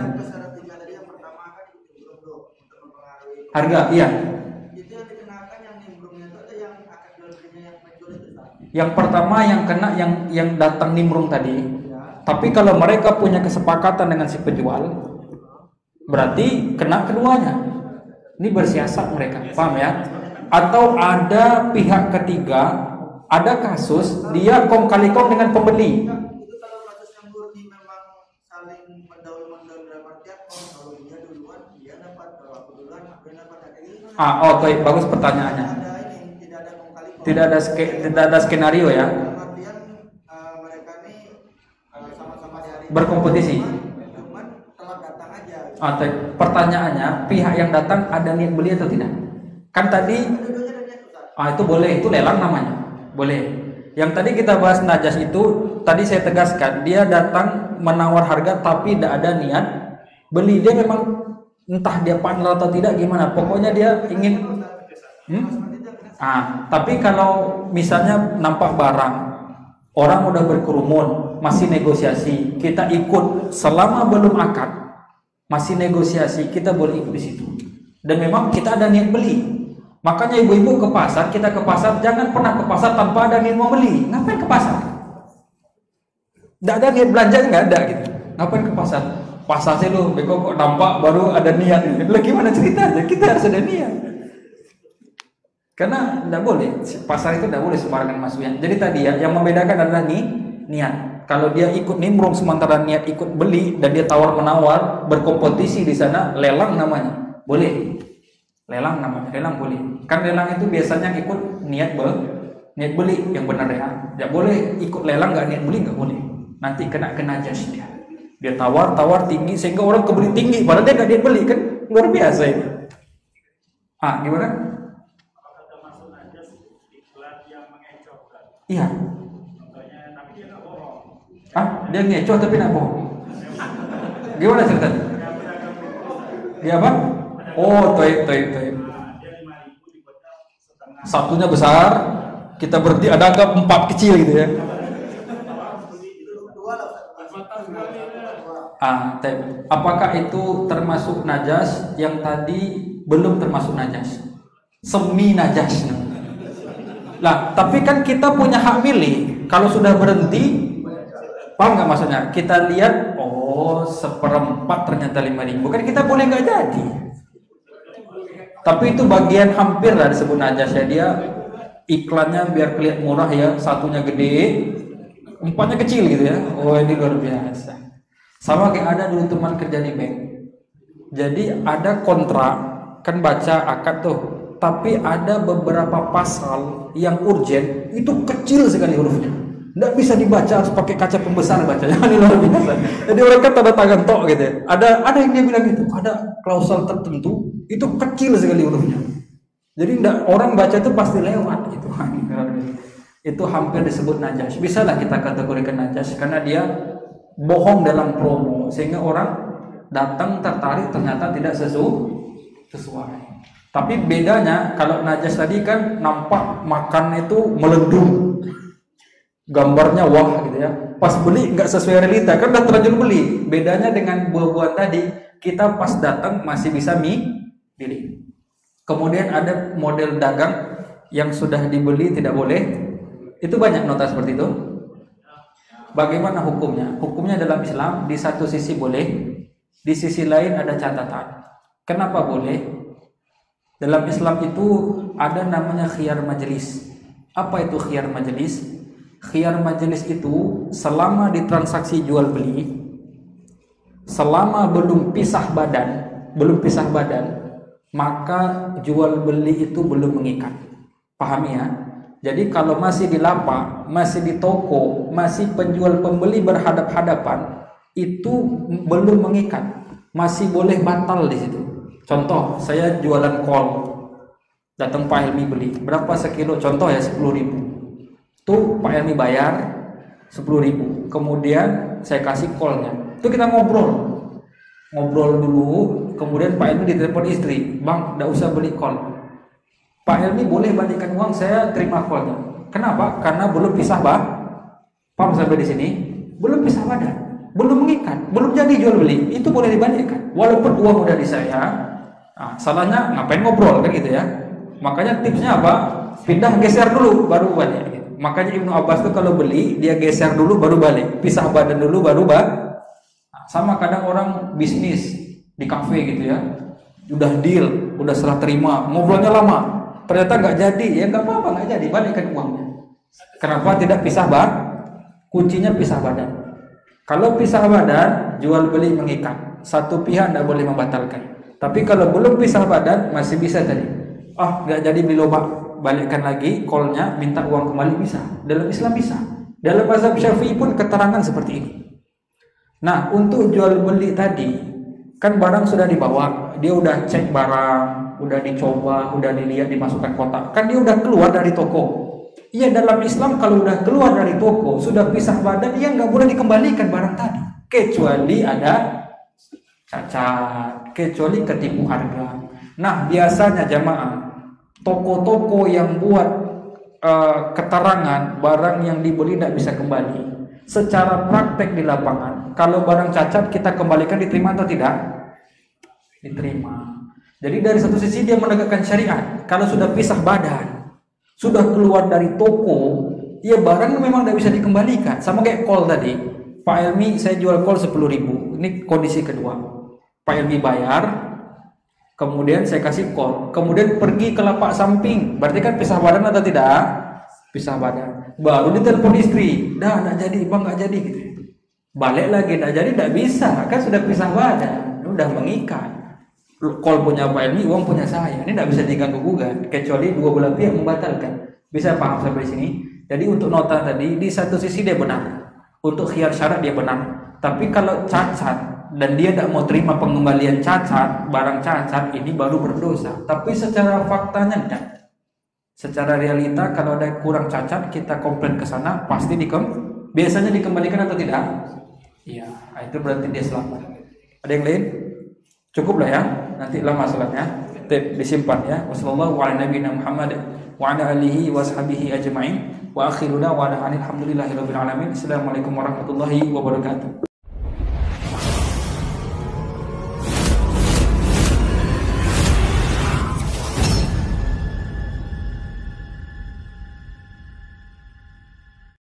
Harga, iya. Yang pertama yang kena yang datang nimbrung tadi. Tapi kalau mereka punya kesepakatan dengan si penjual, berarti kena keduanya. Ini bersiasat mereka, paham ya? Atau ada pihak ketiga, ada kasus dia kong kali kong dengan pembeli. Itu kalau kasus yang murni memang saling mendahului dalam artian kalau dia duluan dia dapat, kalau aku duluan aku yang dapat, kayak gitu. Bagus pertanyaannya. Tidak ada skenario ya. Dalam artian mereka ini sama-sama di hari Berkompetisi. cuman telat datang aja. Pertanyaannya, pihak yang datang ada niat beli atau tidak? Kan tadi itu boleh, itu lelang namanya. Boleh. Yang tadi kita bahas najas itu, tadi saya tegaskan, dia datang menawar harga tapi tidak ada niat beli. Dia memang entah dia pandai atau tidak gimana, pokoknya dia ingin tapi kalau misalnya nampak barang, orang udah berkerumun, masih negosiasi, kita ikut selama belum akad, masih negosiasi, kita boleh ikut di situ. Dan memang kita ada niat beli. Makanya ibu-ibu ke pasar, kita ke pasar, jangan pernah ke pasar tanpa ada niat mau beli. Ngapain ke pasar? Nggak ada niat belanja, nggak ada gitu. Ngapain ke pasar? Pasar sih lu, beko kok nampak baru ada niat. Lah gimana ceritanya? Kita harus ada niat. Karena tidak boleh, pasar itu tidak boleh sembarangan masuknya. Jadi tadi ya, yang membedakan adalah niat. Kalau dia ikut nimbrung sementara niat ikut beli dan dia tawar menawar berkompetisi di sana, lelang namanya, boleh. Lelang namanya, lelang boleh. Kan lelang itu biasanya ikut niat beli yang benar ya. Tidak boleh ikut lelang nggak niat beli, nggak boleh. Nanti kena najas dia. Dia tawar tinggi sehingga orang kebeli tinggi, padahal dia nggak niat beli, kan luar biasa itu. Gimana? Iya. Tapi dia nggak bohong. Dia ngecoh tapi nggak bohong. Gimana ceritanya? Dia apa? Toib. Satunya besar, kita berhenti ada angka 4 kecil gitu ya. Apakah itu termasuk najas? Yang tadi belum termasuk najas, semi najas. Lah, tapi kan kita punya hak milih. Kalau sudah berhenti, paham nggak maksudnya? Kita lihat, 1/4 ternyata 5.000. Kan kita boleh nggak jadi. Tapi itu bagian hampir lah disebut najas ya. Dia iklannya biar kelihatan murah ya, satunya gede, 4-nya kecil gitu ya. Ini luar biasa. Sama kayak ada dulu teman kerja di bank. Jadi ada kontrak, kan baca akad tuh. Tapi ada beberapa pasal yang urgent, itu kecil sekali hurufnya, nggak bisa dibaca, harus pakai kaca pembesar bacanya. Ini luar biasa. Jadi orang kan tanda tangan tok gitu ya. Ada yang dia bilang itu, ada klausul tertentu itu kecil sekali hurufnya. Jadi orang baca itu pasti lewat gitu. Itu hampir disebut najas. Bisa lah kita kategorikan najas karena dia bohong dalam promo sehingga orang datang tertarik ternyata tidak sesuai. Tapi bedanya kalau najas tadi kan nampak makan itu melendung, gambarnya wah gitu ya. Pas beli nggak sesuai realita, kan udah terlanjur beli. Bedanya dengan buah-buahan tadi, kita pas datang masih bisa pilih. Kemudian ada model dagang yang sudah dibeli tidak boleh. Itu banyak nota seperti itu. Bagaimana hukumnya? Hukumnya dalam Islam di satu sisi boleh, di sisi lain ada catatan. Kenapa boleh? Dalam Islam itu ada namanya khiyar majelis. Apa itu khiyar majelis? Khiyar majelis itu selama di transaksi jual beli, selama belum pisah badan, maka jual beli itu belum mengikat. Pahami ya. Jadi kalau masih di lapak, masih di toko, masih penjual pembeli berhadap-hadapan, itu belum mengikat, masih boleh batal di situ. Contoh, saya jualan kol, datang Pak Helmi beli, berapa sekilo? Contoh ya 10.000. Tuh Pak Helmi bayar 10.000. Kemudian saya kasih kolnya. Itu kita ngobrol dulu. Kemudian Pak Helmi ditelepon istri, Bang, nggak usah beli kol. Pak Helmi boleh balikkan uang, saya terima kolnya. Kenapa? Karena belum pisah paham sampai di sini? Belum pisah badan, belum mengikat, belum jadi jual beli. Itu boleh dibalikkan, walaupun uang udah di saya. Nah, salahnya ngapain ngobrol kan gitu ya? Makanya tipsnya apa? Pindah, geser dulu, baru balik. Gitu. Makanya Ibnu Abbas tuh kalau beli dia geser dulu, baru balik. Pisah badan dulu, baru Nah, sama kadang orang bisnis di kafe gitu ya, udah deal, udah serah terima, ngobrolnya lama. Ternyata nggak jadi, ya nggak apa-apa, nggak jadi, balikkan uangnya. Kenapa tidak pisah kuncinya pisah badan. Kalau pisah badan, jual beli mengikat, satu pihak tidak boleh membatalkan. Tapi kalau belum pisah badan, masih bisa tadi. Nggak jadi beli lobak, balikkan lagi kolnya, minta uang kembali, bisa. Dalam Islam bisa. Dalam mazhab Syafi'i pun keterangan seperti ini. Nah, untuk jual beli tadi, kan barang sudah dibawa, dia udah cek barang, udah dicoba, udah dilihat, dimasukkan kotak, kan dia udah keluar dari toko. Iya, dalam Islam kalau udah keluar dari toko, sudah pisah badan, dia nggak boleh dikembalikan barang tadi, kecuali ada cacat, kecuali ketipu harga. Nah, biasanya jamaah, toko-toko yang buat keterangan barang yang dibeli tidak bisa kembali, secara praktek di lapangan, kalau barang cacat kita kembalikan, diterima atau tidak? Diterima. Jadi dari satu sisi dia menegakkan syariat. Kalau sudah pisah badan, sudah keluar dari toko, ya barang memang tidak bisa dikembalikan. Sama kayak kol tadi. Pak Helmi, saya jual kol 10.000. Ini kondisi kedua. Pak Helmi bayar, kemudian saya kasih kol, kemudian pergi ke lapak samping. Berarti kan pisah badan atau tidak? Pisah badan. Baru ditelepon istri, dah nggak jadi, Bang, nggak jadi gitu. Balik lagi, nggak jadi, nggak bisa, kan sudah pisah badan, udah mengikat. Kol punya Pak Helmi, uang punya saya. Ini tidak bisa diganggu gugat, kecuali dua belah pihak membatalkan. Bisa paham sampai sini? Jadi untuk nota tadi, di satu sisi dia benar, untuk khiyar syarat dia benar. Tapi kalau cacat dan dia tidak mau terima pengembalian cacat, barang cacat, ini baru berdosa. Tapi secara faktanya tidak. Secara realita kalau ada kurang cacat, kita komplain ke sana, pasti biasanya dikembalikan atau tidak? Iya, itu berarti dia selamat. Ada yang lain? Cukup lah ya, nanti lah masalahnya. Disimpan ya. Wassalamualaikum warahmatullahi wabarakatuh.